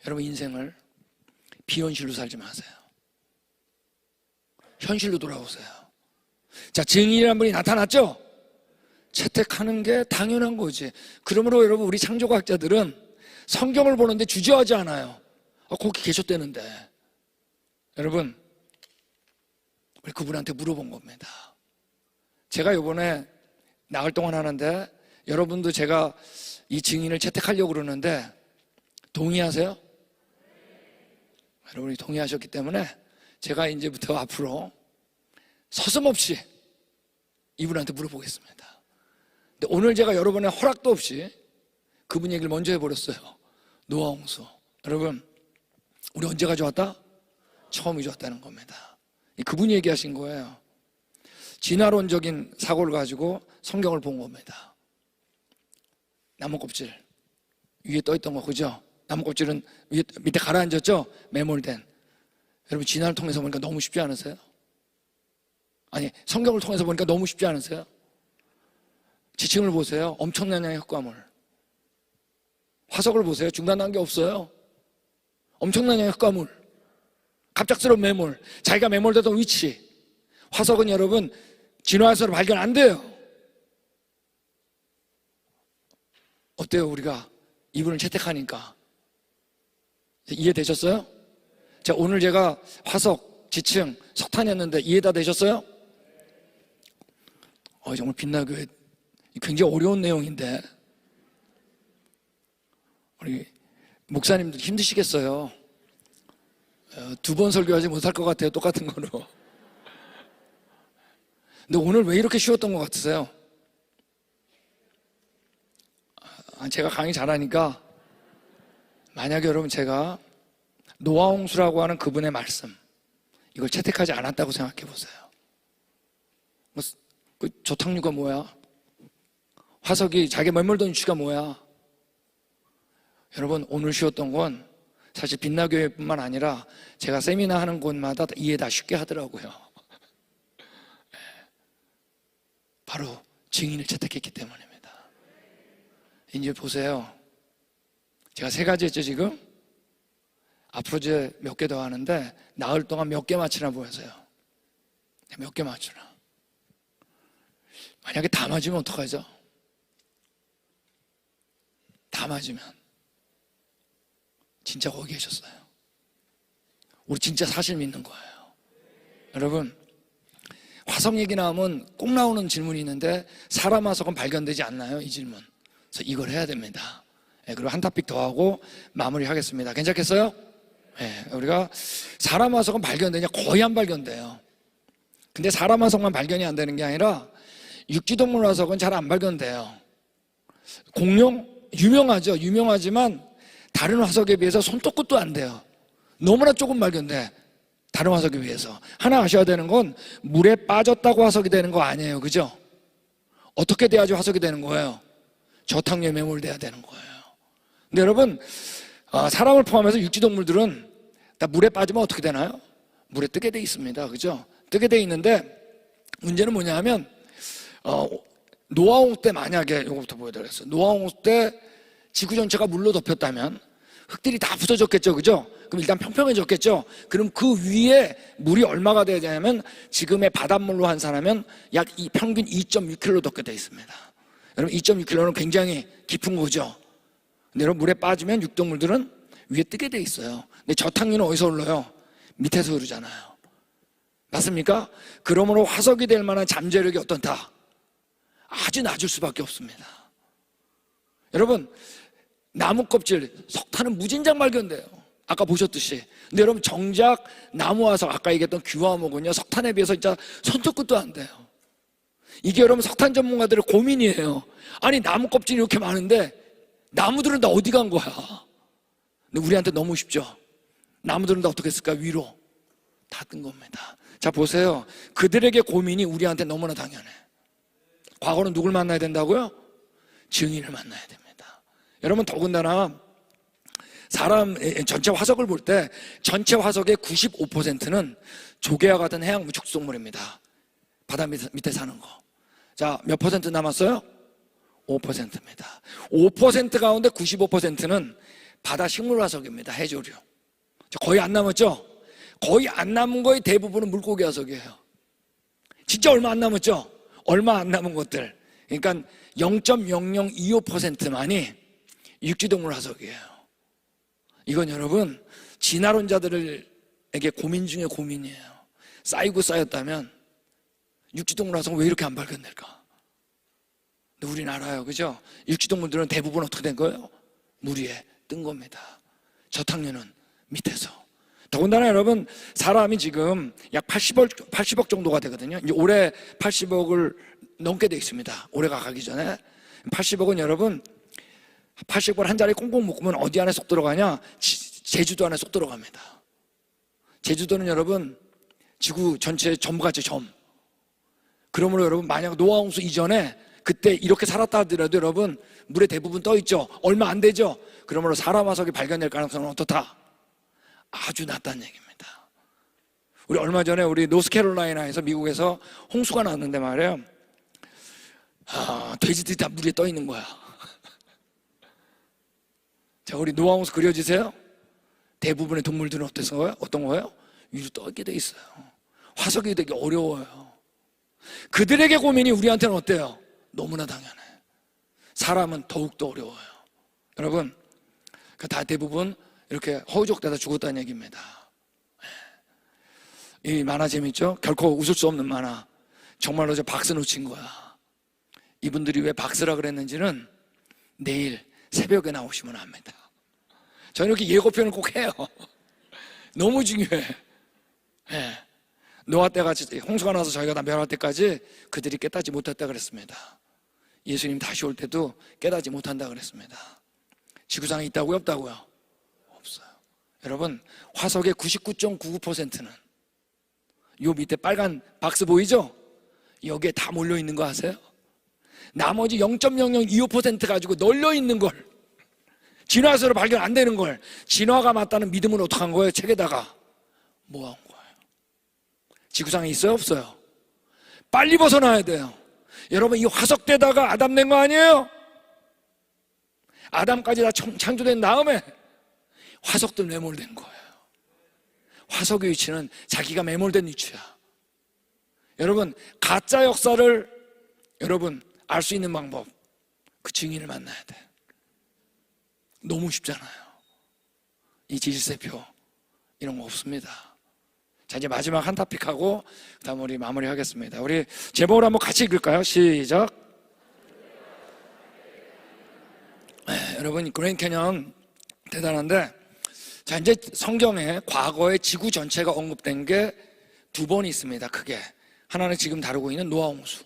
여러분, 인생을 비현실로 살지 마세요. 현실로 돌아오세요. 자, 증인이라는 분이 나타났죠? 채택하는 게 당연한 거지. 그러므로 여러분, 우리 창조과학자들은 성경을 보는데 주저하지 않아요. 거기 계셨다는데. 여러분, 우리 그분한테 물어본 겁니다. 제가 이번에 나흘 동안 하는데 여러분도 제가 이 증인을 채택하려고 그러는데 동의하세요? 여러분이 동의하셨기 때문에 제가 이제부터 앞으로 서슴없이 이분한테 물어보겠습니다. 근데 오늘 제가 여러분의 허락도 없이 그분 얘기를 먼저 해버렸어요. 노아홍수. 여러분, 우리 언제 가져왔다? 처음 가져왔다는 겁니다. 그분이 얘기하신 거예요. 진화론적인 사고를 가지고 성경을 본 겁니다. 나무 껍질 위에 떠있던 거, 그죠? 나무 껍질은 밑에 가라앉았죠? 매몰된. 여러분, 진화를 통해서 보니까 너무 쉽지 않으세요? 아니, 성경을 통해서 보니까 너무 쉽지 않으세요? 지층을 보세요. 엄청난 양의 흙과물. 화석을 보세요. 중단한 게 없어요. 엄청난 양의 흙과물. 갑작스러운 매몰. 자기가 매몰되던 위치. 화석은 여러분, 진화해서 발견 안 돼요. 어때요? 우리가 이분을 채택하니까. 이해되셨어요? 자, 오늘 제가 화석, 지층, 석탄이었는데 이해 다 되셨어요? 정말 빛나교회 굉장히 어려운 내용인데 우리 목사님들 힘드시겠어요. 2번 설교하지 못할 것 같아요. 똑같은 거로. 근데 오늘 왜 이렇게 쉬웠던 것 같으세요? 제가 강의 잘하니까 만약에 여러분 제가 노아홍수라고 하는 그분의 말씀 이걸 채택하지 않았다고 생각해 보세요. 그 조탁류가 뭐야? 화석이 자기 멀멀던 위치가 뭐야? 여러분 오늘 쉬웠던 건 사실 빛나교회뿐만 아니라 제가 세미나 하는 곳마다 이해 다 쉽게 하더라고요. 바로 증인을 채택했기 때문입니다. 이제 보세요. 제가 3가지 했죠 지금? 앞으로 이제 몇 개 더 하는데 나흘 동안 몇 개 맞추나 보여서요. 몇 개 맞추나. 만약에 다 맞으면 어떡하죠? 다 맞으면 진짜 거기 계셨어요. 우리 진짜 사실 믿는 거예요. 여러분 화석 얘기 나오면 꼭 나오는 질문이 있는데 사람 화석은 발견되지 않나요? 이 질문. 그래서 이걸 해야 됩니다. 그리고 한 토픽 더 하고 마무리하겠습니다. 괜찮겠어요? 우리가 사람 화석은 발견되냐? 거의 안 발견돼요. 근데 사람 화석만 발견이 안 되는 게 아니라 육지동물 화석은 잘 안 발견돼요. 공룡 유명하죠. 유명하지만 다른 화석에 비해서 손톱끝도 안 돼요. 너무나 조금 발견돼. 다른 화석에 비해서. 하나 아셔야 되는 건 물에 빠졌다고 화석이 되는 거 아니에요. 그죠? 어떻게 돼야지 화석이 되는 거예요? 저탕류에 매몰돼야 되는 거예요. 근데 여러분 사람을 포함해서 육지동물들은 다 물에 빠지면 어떻게 되나요? 물에 뜨게 돼 있습니다. 그죠? 뜨게 돼 있는데 문제는 뭐냐 하면 노아홍수 때 만약에 이거부터 보여드렸어요. 노아홍수 때 지구 전체가 물로 덮였다면 흙들이 다 부서졌겠죠. 그죠? 그럼 일단 평평해졌겠죠. 그럼 그 위에 물이 얼마가 돼야 되냐면 지금의 바닷물로 환산하면 약 평균 2.6km 덮게 돼 있습니다. 여러분 2.6km는 굉장히 깊은 거죠. 근데 여러분 물에 빠지면 육동물들은 위에 뜨게 돼 있어요. 근데 저탕류는 어디서 흘러요? 밑에서 흐르잖아요. 맞습니까? 그러므로 화석이 될 만한 잠재력이 어떻다? 아주 낮을 수밖에 없습니다. 여러분 나무 껍질, 석탄은 무진장 발견돼요. 아까 보셨듯이. 근데 여러분 정작 나무 화석, 아까 얘기했던 규화목은요 석탄에 비해서 진짜 손톱끝도 안 돼요. 이게 여러분 석탄 전문가들의 고민이에요. 아니 나무 껍질이 이렇게 많은데 나무들은 다 어디 간 거야? 근데 우리한테 너무 쉽죠. 나무들은 다 어떻게 했을까? 위로 다 뜬 겁니다. 자 보세요. 그들에게 고민이 우리한테 너무나 당연해. 과거는 누굴 만나야 된다고요? 증인을 만나야 됩니다. 여러분 더군다나 사람 전체 화석을 볼 때 전체 화석의 95%는 조개와 같은 해양 무축성물입니다. 바다 밑에 사는 거. 자, 몇 퍼센트 남았어요? 5%입니다. 5% 가운데 95%는 바다 식물 화석입니다. 해조류. 거의 안 남았죠? 거의 안 남은 거의 대부분은 물고기 화석이에요. 진짜 얼마 안 남았죠? 얼마 안 남은 것들. 그러니까 0.0025%만이 육지동물 화석이에요. 이건 여러분 진화론자들에게 고민 중에 고민이에요. 쌓이고 쌓였다면 육지동물 화석은 왜 이렇게 안 발견될까? 근데 우리는 알아요. 그죠? 육지동물들은 대부분 어떻게 된 거예요? 물 위에 뜬 겁니다. 저탕류는 밑에서. 더군다나 여러분 사람이 지금 약 80억 정도가 되거든요. 이제 올해 80억을 넘게 돼 있습니다. 올해가 가기 전에 80억은 여러분 80억 한 자리 꽁꽁 묶으면 어디 안에 쏙 들어가냐? 제주도 안에 쏙 들어갑니다. 제주도는 여러분 지구 전체의 전부같이 점. 그러므로 여러분 만약 노아홍수 이전에 그때 이렇게 살았다 하더라도 여러분 물에 대부분 떠 있죠. 얼마 안 되죠. 그러므로 사람 화석이 발견될 가능성은 어떻다? 아주 낮다는 얘기입니다. 우리 얼마 전에 우리 노스캐롤라이나에서 미국에서 홍수가 났는데 말이에요. 돼지들이 다 물에 떠 있는 거야. 자, 우리 노아홍수 그려지세요? 대부분의 동물들은 어떤 거예요? 위로 떠 있게 돼 있어요. 화석이 되게 어려워요. 그들에게 고민이 우리한테는 어때요? 너무나 당연해. 사람은 더욱더 어려워요. 여러분, 다 대부분 이렇게 허우적대다 죽었다는 얘기입니다. 이 만화 재밌죠? 결코 웃을 수 없는 만화. 정말로 저 박스 놓친 거야. 이분들이 왜 박스라 그랬는지는 내일 새벽에 나오시면 압니다. 저는 이렇게 예고편을 꼭 해요. 너무 중요해. 예. 노아 때같이 홍수가 나서 저희가 다 멸할 때까지 그들이 깨닫지 못했다 그랬습니다. 예수님 다시 올 때도 깨닫지 못한다 그랬습니다. 지구상에 있다고요? 없다고요? 없어요. 여러분, 화석의 99.99%는 요 밑에 빨간 박스 보이죠? 여기에 다 몰려있는 거 아세요? 나머지 0.0025% 가지고 널려있는 걸, 진화에서 발견 안 되는 걸 진화가 맞다는 믿음을 어떻게 한 거예요? 책에다가 모아온 거예요. 지구상에 있어요? 없어요? 빨리 벗어나야 돼요. 여러분, 이 화석대다가 아담 낸 거 아니에요? 아담까지 다 창조된 다음에 화석들 매몰된 거예요. 화석의 위치는 자기가 매몰된 위치야. 여러분, 가짜 역사를 여러분 알 수 있는 방법, 그 증인을 만나야 돼. 너무 쉽잖아요. 이 질세표 이런 거 없습니다. 자, 이제 마지막 한 토픽하고 그다음 우리 마무리하겠습니다. 우리 제목을 한번 같이 읽을까요? 시작. 여러분, 그랜드 캐년 대단한데, 자, 이제 성경에 과거의 지구 전체가 언급된 게 두 번 있습니다. 크게. 하나는 지금 다루고 있는 노아 홍수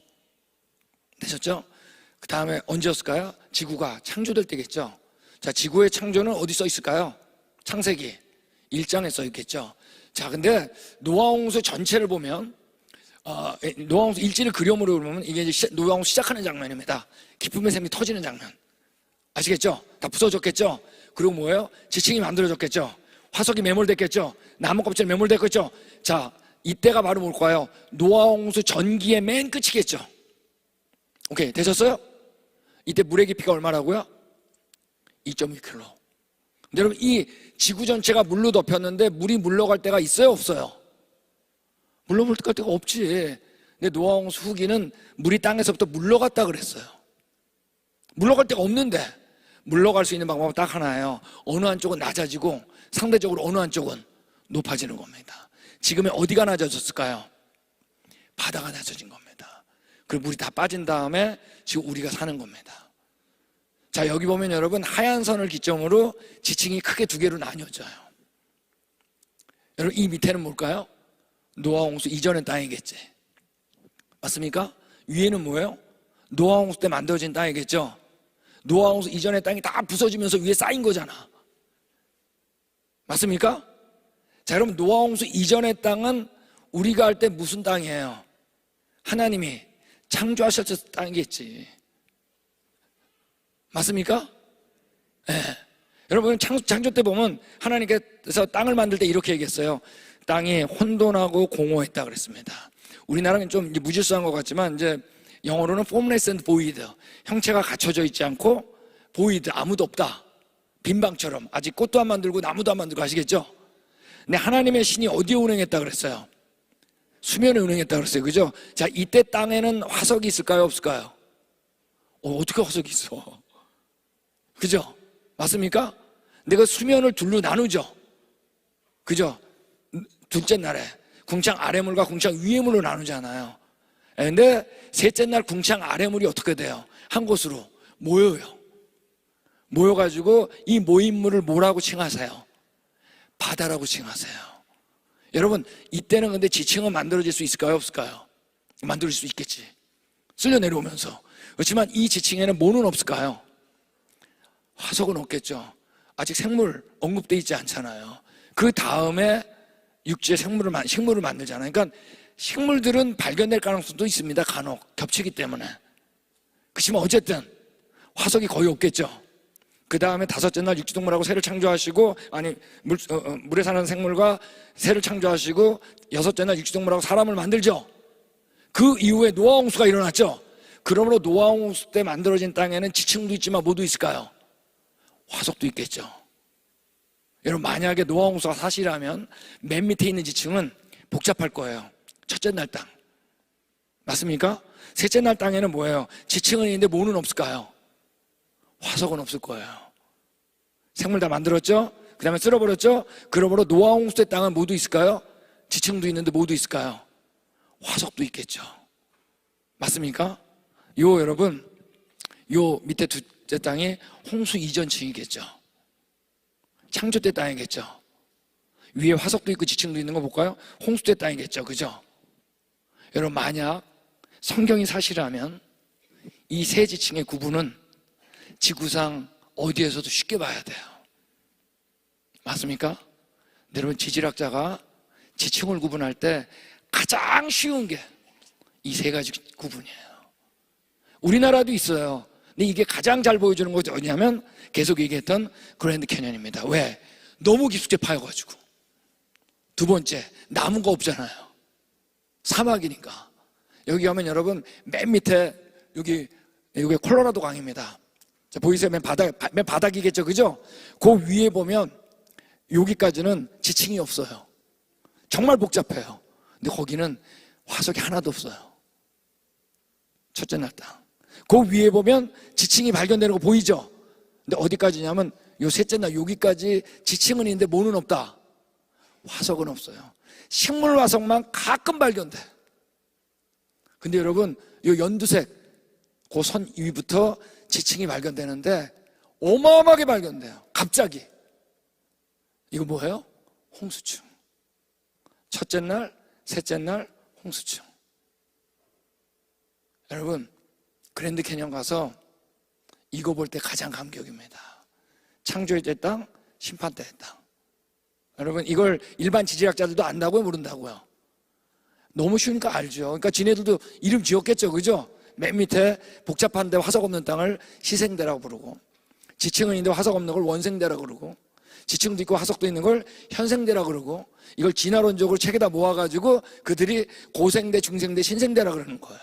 되셨죠? 그 다음에 언제였을까요? 지구가 창조될 때겠죠. 자, 지구의 창조는 어디 써 있을까요? 창세기 1장에 써 있겠죠. 자, 근데 노아 홍수 전체를 보면 노아 홍수 일지를 그림으로 보면 이게 이제 노아 홍수 시작하는 장면입니다. 기쁨의 샘이 터지는 장면. 아시겠죠? 다 부서졌겠죠? 그리고 뭐예요? 지층이 만들어졌겠죠? 화석이 매몰됐겠죠? 나무 껍질이 매몰됐겠죠? 자, 이때가 바로 뭘까요? 노아 홍수 전기의 맨 끝이겠죠? 오케이, 되셨어요? 이때 물의 깊이가 얼마라고요? 2.1km. 근데 여러분, 이 지구 전체가 물로 덮였는데 물이 물러갈 때가 있어요? 없어요? 물러갈 때가 없지. 근데 노아 홍수 후기는 물이 땅에서부터 물러갔다 그랬어요. 물러갈 데가 없는데 물러갈 수 있는 방법은 딱 하나예요. 어느 한쪽은 낮아지고 상대적으로 어느 한쪽은 높아지는 겁니다. 지금의 어디가 낮아졌을까요? 바다가 낮아진 겁니다. 그리고 물이 다 빠진 다음에 지금 우리가 사는 겁니다. 자, 여기 보면 여러분, 하얀 선을 기점으로 지층이 크게 두 개로 나뉘어져요. 여러분, 이 밑에는 뭘까요? 노아 홍수 이전의 땅이겠지. 맞습니까? 위에는 뭐예요? 노아 홍수 때 만들어진 땅이겠죠. 노아 홍수 이전의 땅이 다 부서지면서 위에 쌓인 거잖아. 맞습니까? 자, 여러분, 노아 홍수 이전의 땅은 우리가 할 때 무슨 땅이에요? 하나님이 창조하셨을 땅이겠지. 맞습니까? 네. 여러분, 창조 때 보면 하나님께서 땅을 만들 때 이렇게 얘기했어요. 땅이 혼돈하고 공허했다 그랬습니다. 우리나라는 좀 무질서한 것 같지만 이제 영어로는 formless and void, 형체가 갖춰져 있지 않고 void, 아무도 없다. 빈방처럼 아직 꽃도 안 만들고 나무도 안 만들고. 아시겠죠? 근데 하나님의 신이 어디에 운행했다 그랬어요? 수면에 운행했다 그랬어요. 그죠? 자, 이때 땅에는 화석이 있을까요? 없을까요? 어떻게 화석이 있어? 그죠? 맞습니까? 내가 수면을 둘로 나누죠. 그죠? 둘째 날에 궁창 아래물과 궁창 위에물로 나누잖아요. 근데 셋째 날 궁창 아래물이 어떻게 돼요? 한 곳으로 모여요. 모여가지고 이 모임물을 뭐라고 칭하세요? 바다라고 칭하세요. 여러분, 이때는 근데 지층은 만들어질 수 있을까요? 없을까요? 만들 수 있겠지. 쓸려 내려오면서. 그렇지만 이 지층에는 뭐는 없을까요? 화석은 없겠죠. 아직 생물 언급되어 있지 않잖아요. 그 다음에 육지의 식물을 만들잖아요. 그러니까 식물들은 발견될 가능성도 있습니다. 간혹 겹치기 때문에. 그렇지만 어쨌든 화석이 거의 없겠죠. 그 다음에 다섯째 날 육지동물하고 새를 창조하시고, 아니 물에 사는 생물과 새를 창조하시고, 여섯째 날 육지동물하고 사람을 만들죠. 그 이후에 노아 홍수가 일어났죠. 그러므로 노아 홍수 때 만들어진 땅에는 지층도 있지만 뭐도 있을까요? 화석도 있겠죠. 여러분, 만약에 노아 홍수가 사실이라면 맨 밑에 있는 지층은 복잡할 거예요. 첫째 날 땅. 맞습니까? 셋째 날 땅에는 뭐예요? 지층은 있는데 뭐는 없을까요? 화석은 없을 거예요. 생물 다 만들었죠? 그 다음에 쓸어버렸죠? 그러므로 노아 홍수 때 땅은 모두 있을까요? 지층도 있는데 모두 있을까요? 화석도 있겠죠. 맞습니까? 여러분, 요 밑에 두째 땅이 홍수 이전층이겠죠. 창조 때 땅이겠죠. 위에 화석도 있고 지층도 있는 거 볼까요? 홍수 때 땅이겠죠. 그죠? 여러분, 만약 성경이 사실이라면 이 세 지층의 구분은 지구상 어디에서도 쉽게 봐야 돼요. 맞습니까? 여러분, 지질학자가 지층을 구분할 때 가장 쉬운 게 이 세 가지 구분이에요. 우리나라도 있어요. 근데 이게 가장 잘 보여주는 것이 어디냐면 계속 얘기했던 그랜드 캐년입니다. 왜? 너무 깊숙이 파여가지고. 두 번째, 나무가 없잖아요. 사막이니까. 여기 가면 여러분 맨 밑에 여기 콜로라도 강입니다. 자, 보이세요? 맨 바닥이겠죠, 그죠? 그 위에 보면 여기까지는 지층이 없어요. 정말 복잡해요. 근데 거기는 화석이 하나도 없어요. 첫째 날 땅. 그 위에 보면 지층이 발견되는 거 보이죠? 근데 어디까지냐면 요 셋째 날 여기까지 지층은 있는데 뭐는 없다. 화석은 없어요. 식물 화석만 가끔 발견돼. 근데 여러분, 요 연두색 그 선 위부터 지층이 발견되는데 어마어마하게 발견돼요. 갑자기. 이거 뭐예요? 홍수층. 첫째 날, 셋째 날 홍수층. 여러분, 그랜드 캐년 가서 이거 볼 때 가장 감격입니다. 창조의 땅, 심판 때의 땅. 여러분, 이걸 일반 지질학자들도 안다고요, 모른다고요? 너무 쉬우니까 알죠. 그러니까 지네들도 이름 지었겠죠, 그죠? 맨 밑에 복잡한데 화석 없는 땅을 희생대라고 부르고, 지층은 있는데 화석 없는 걸 원생대라고 그러고, 지층도 있고 화석도 있는 걸 현생대라고 그러고, 이걸 진화론적으로 책에다 모아가지고 그들이 고생대, 중생대, 신생대라고 그러는 거예요.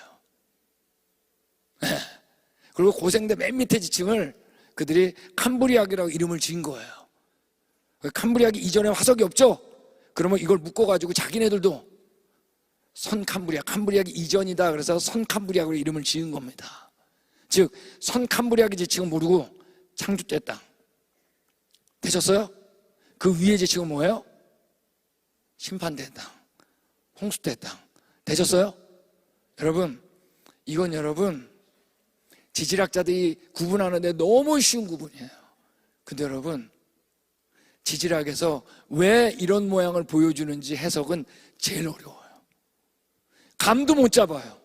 그리고 고생대 맨 밑에 지층을 그들이 캄브리악이라고 이름을 지은 거예요. 캄브리악이 이전에 화석이 없죠? 그러면 이걸 묶어가지고 자기네들도 선 캄브리악이 이전이다. 그래서 선 캄브리악으로 이름을 지은 겁니다. 즉, 선 캄브리악의 지층은 모르고 창조 때 땅. 되셨어요? 그 위에 지층은 뭐예요? 심판 때 땅. 홍수 때 땅. 되셨어요? 여러분, 이건 여러분, 지질학자들이 구분하는데 너무 쉬운 구분이에요. 근데 여러분, 지질학에서 왜 이런 모양을 보여주는지 해석은 제일 어려워요. 감도 못 잡아요.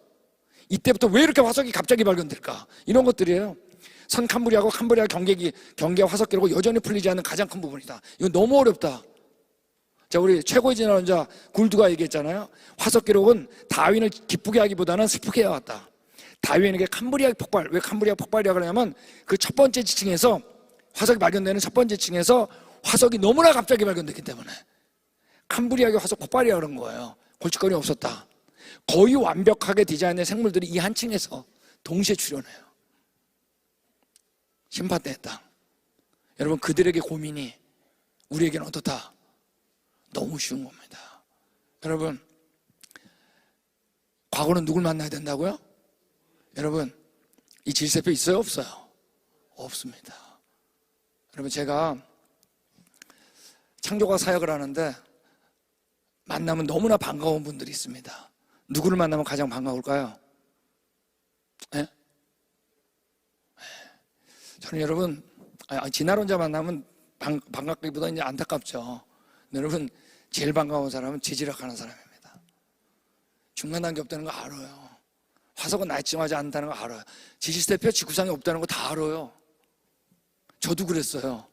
이때부터 왜 이렇게 화석이 갑자기 발견될까? 이런 것들이에요. 선 캄브리아하고 캄브리아 경계와 화석 기록은 여전히 풀리지 않는 가장 큰 부분이다. 이건 너무 어렵다. 자, 우리 최고의 진화론자 굴드가 얘기했잖아요. 화석 기록은 다윈을 기쁘게 하기보다는 슬프게 해왔다. 다윈에게 캄브리아 폭발, 왜 캄브리아 폭발이라고 하냐면 그 첫 번째 지층에서 화석이 발견되는 첫 번째 층에서 화석이 너무나 갑자기 발견됐기 때문에 캄브리아의 화석 폭발이라고 그런 거예요. 골칫거리 없었다. 거의 완벽하게 디자인된 생물들이 이 한 층에서 동시에 출현해요. 심판 때의 땅. 여러분, 그들에게 고민이 우리에게는 어떻다? 너무 쉬운 겁니다. 여러분, 과거는 누굴 만나야 된다고요? 여러분, 이 질세표 있어요? 없어요? 없습니다. 여러분, 제가 창조과 사역을 하는데 만나면 너무나 반가운 분들이 있습니다. 누구를 만나면 가장 반가울까요? 네? 저는 여러분, 진화론자 만나면 반갑기보다 이제 안타깝죠. 여러분, 제일 반가운 사람은 지질학하는 사람입니다. 중간 단계 없다는 거 알아요. 화석은 날침하지 않다는 거 알아요. 지질세표 지구상에 없다는 거 다 알아요. 저도 그랬어요.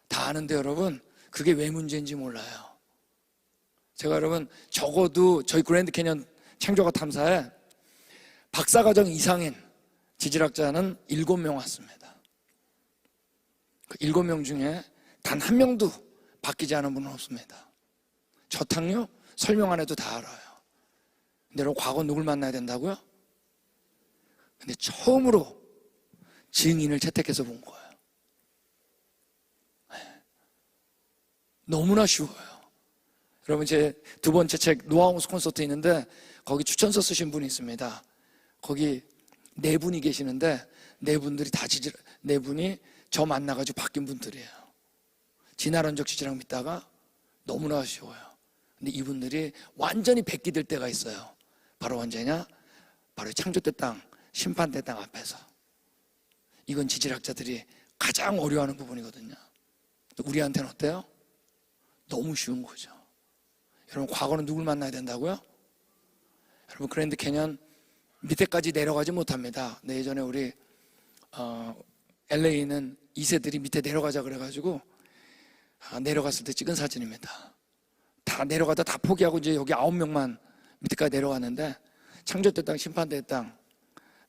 다 아는데 여러분, 그게 왜 문제인지 몰라요. 제가 여러분, 적어도 저희 그랜드 캐년 창조과 탐사에 박사과정 이상인 지질학자는 7명 왔습니다. 그 7명 중에 단 한 명도 바뀌지 않은 분은 없습니다. 저탕요? 설명 안 해도 다 알아요. 근데 여러분, 과거 누굴 만나야 된다고요? 근데 처음으로 증인을 채택해서 본 거예요. 너무나 쉬워요. 여러분, 제 두 번째 책 노아 홍수 콘서트 있는데 거기 추천서 쓰신 분이 있습니다. 거기 4분이 계시는데 4분들이 다 네 분이 저 만나가지고 바뀐 분들이에요. 진화론적 지지랑 믿다가 너무나 아쉬워요. 근데 이분들이 완전히 백기될 때가 있어요. 바로 언제냐? 바로 창조대 땅, 심판대 땅 앞에서. 이건 지질학자들이 가장 어려워하는 부분이거든요. 우리한테는 어때요? 너무 쉬운 거죠. 여러분, 과거는 누굴 만나야 된다고요? 여러분, 그랜드 캐년 밑에까지 내려가지 못합니다. 근데 예전에 우리 LA는 2세들이 밑에 내려가자 그래가지고 내려갔을 때 찍은 사진입니다. 다 내려가다 다 포기하고 이제 여기 9명만 밑에까지 내려갔는데 창조대 땅, 심판대 땅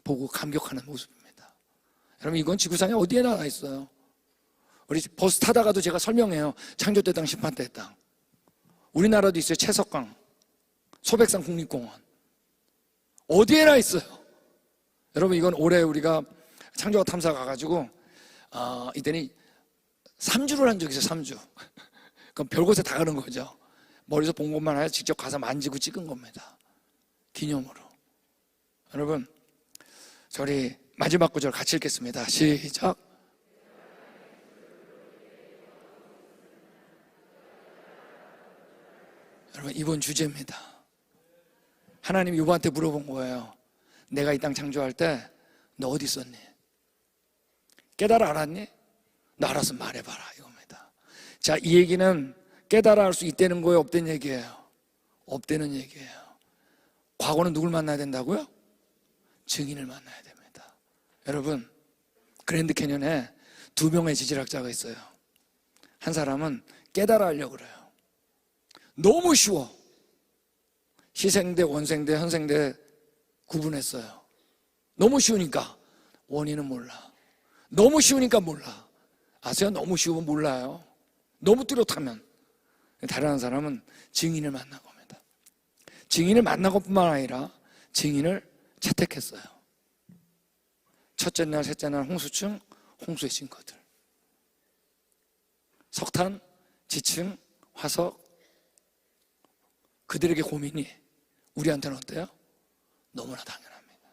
보고 감격하는 모습입니다. 여러분, 이건 지구상에 어디에 나와 있어요? 우리 버스 타다가도 제가 설명해요. 창조대 땅, 심판대 땅. 우리나라도 있어요. 채석강, 소백산 국립공원. 어디에나 있어요. 여러분, 이건 올해 우리가 창조과 탐사 가가지고 이때는 3주를 한 적이 있어요. 3주. 그럼 별곳에 다 가는 거죠. 머리에서 본 것만 아니라 직접 가서 만지고 찍은 겁니다. 기념으로. 여러분, 저희 마지막 구절 같이 읽겠습니다. 시작. 여러분, 이번 주제입니다. 하나님이 요한테 물어본 거예요. 내가 이 땅 창조할 때 너 어디 있었니? 깨달아 알았니? 너 알았으면 말해봐라, 이겁니다. 자, 이 얘기는 깨달아 알 수 있다는 거예요, 없다는 얘기예요? 없다는 얘기예요. 과거는 누굴 만나야 된다고요? 증인을 만나야 됩니다. 여러분, 그랜드 캐년에 2명의 지질학자가 있어요. 한 사람은 깨달아 하려고 그래요. 너무 쉬워. 시생대, 원생대, 현생대 구분했어요. 너무 쉬우니까. 원인은 몰라. 너무 쉬우니까 몰라. 아세요? 너무 쉬우면 몰라요. 너무 뚜렷하면. 다른 한 사람은 증인을 만난 겁니다. 증인을 만난 것뿐만 아니라 증인을 채택했어요. 첫째 날, 셋째 날 홍수층, 홍수의 증거들. 석탄, 지층, 화석. 그들에게 고민이 우리한테는 어때요? 너무나 당연합니다.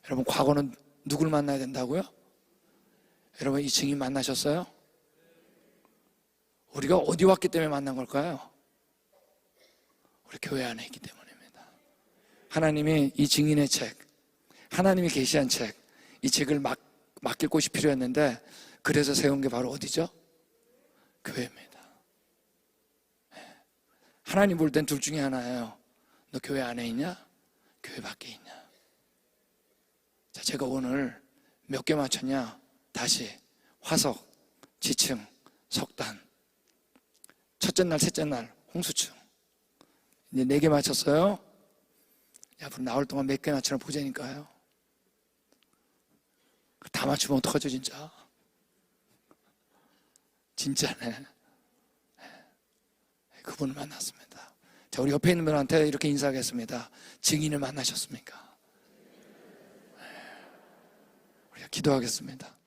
여러분, 과거는 누굴 만나야 된다고요? 여러분, 이 증인 만나셨어요? 우리가 어디 왔기 때문에 만난 걸까요? 우리 교회 안에 있기 때문입니다. 하나님이 이 증인의 책, 하나님이 계시한 책, 이 책을 맡길 곳이 필요했는데 그래서 세운 게 바로 어디죠? 교회입니다. 하나님 볼 땐 둘 중에 하나예요. 너 교회 안에 있냐? 교회 밖에 있냐? 자, 제가 오늘 몇 개 맞췄냐? 다시 화석, 지층, 석단. 첫째 날, 셋째 날 홍수층. 이제 4개 맞췄어요. 앞으로 나올 동안 몇 개 맞추나 보자니까요. 다 맞추면 어떡하죠, 진짜? 진짜네. 그분을 만났습니다. 자, 우리 옆에 있는 분한테 이렇게 인사하겠습니다. 증인을 만나셨습니까? 우리가 기도하겠습니다.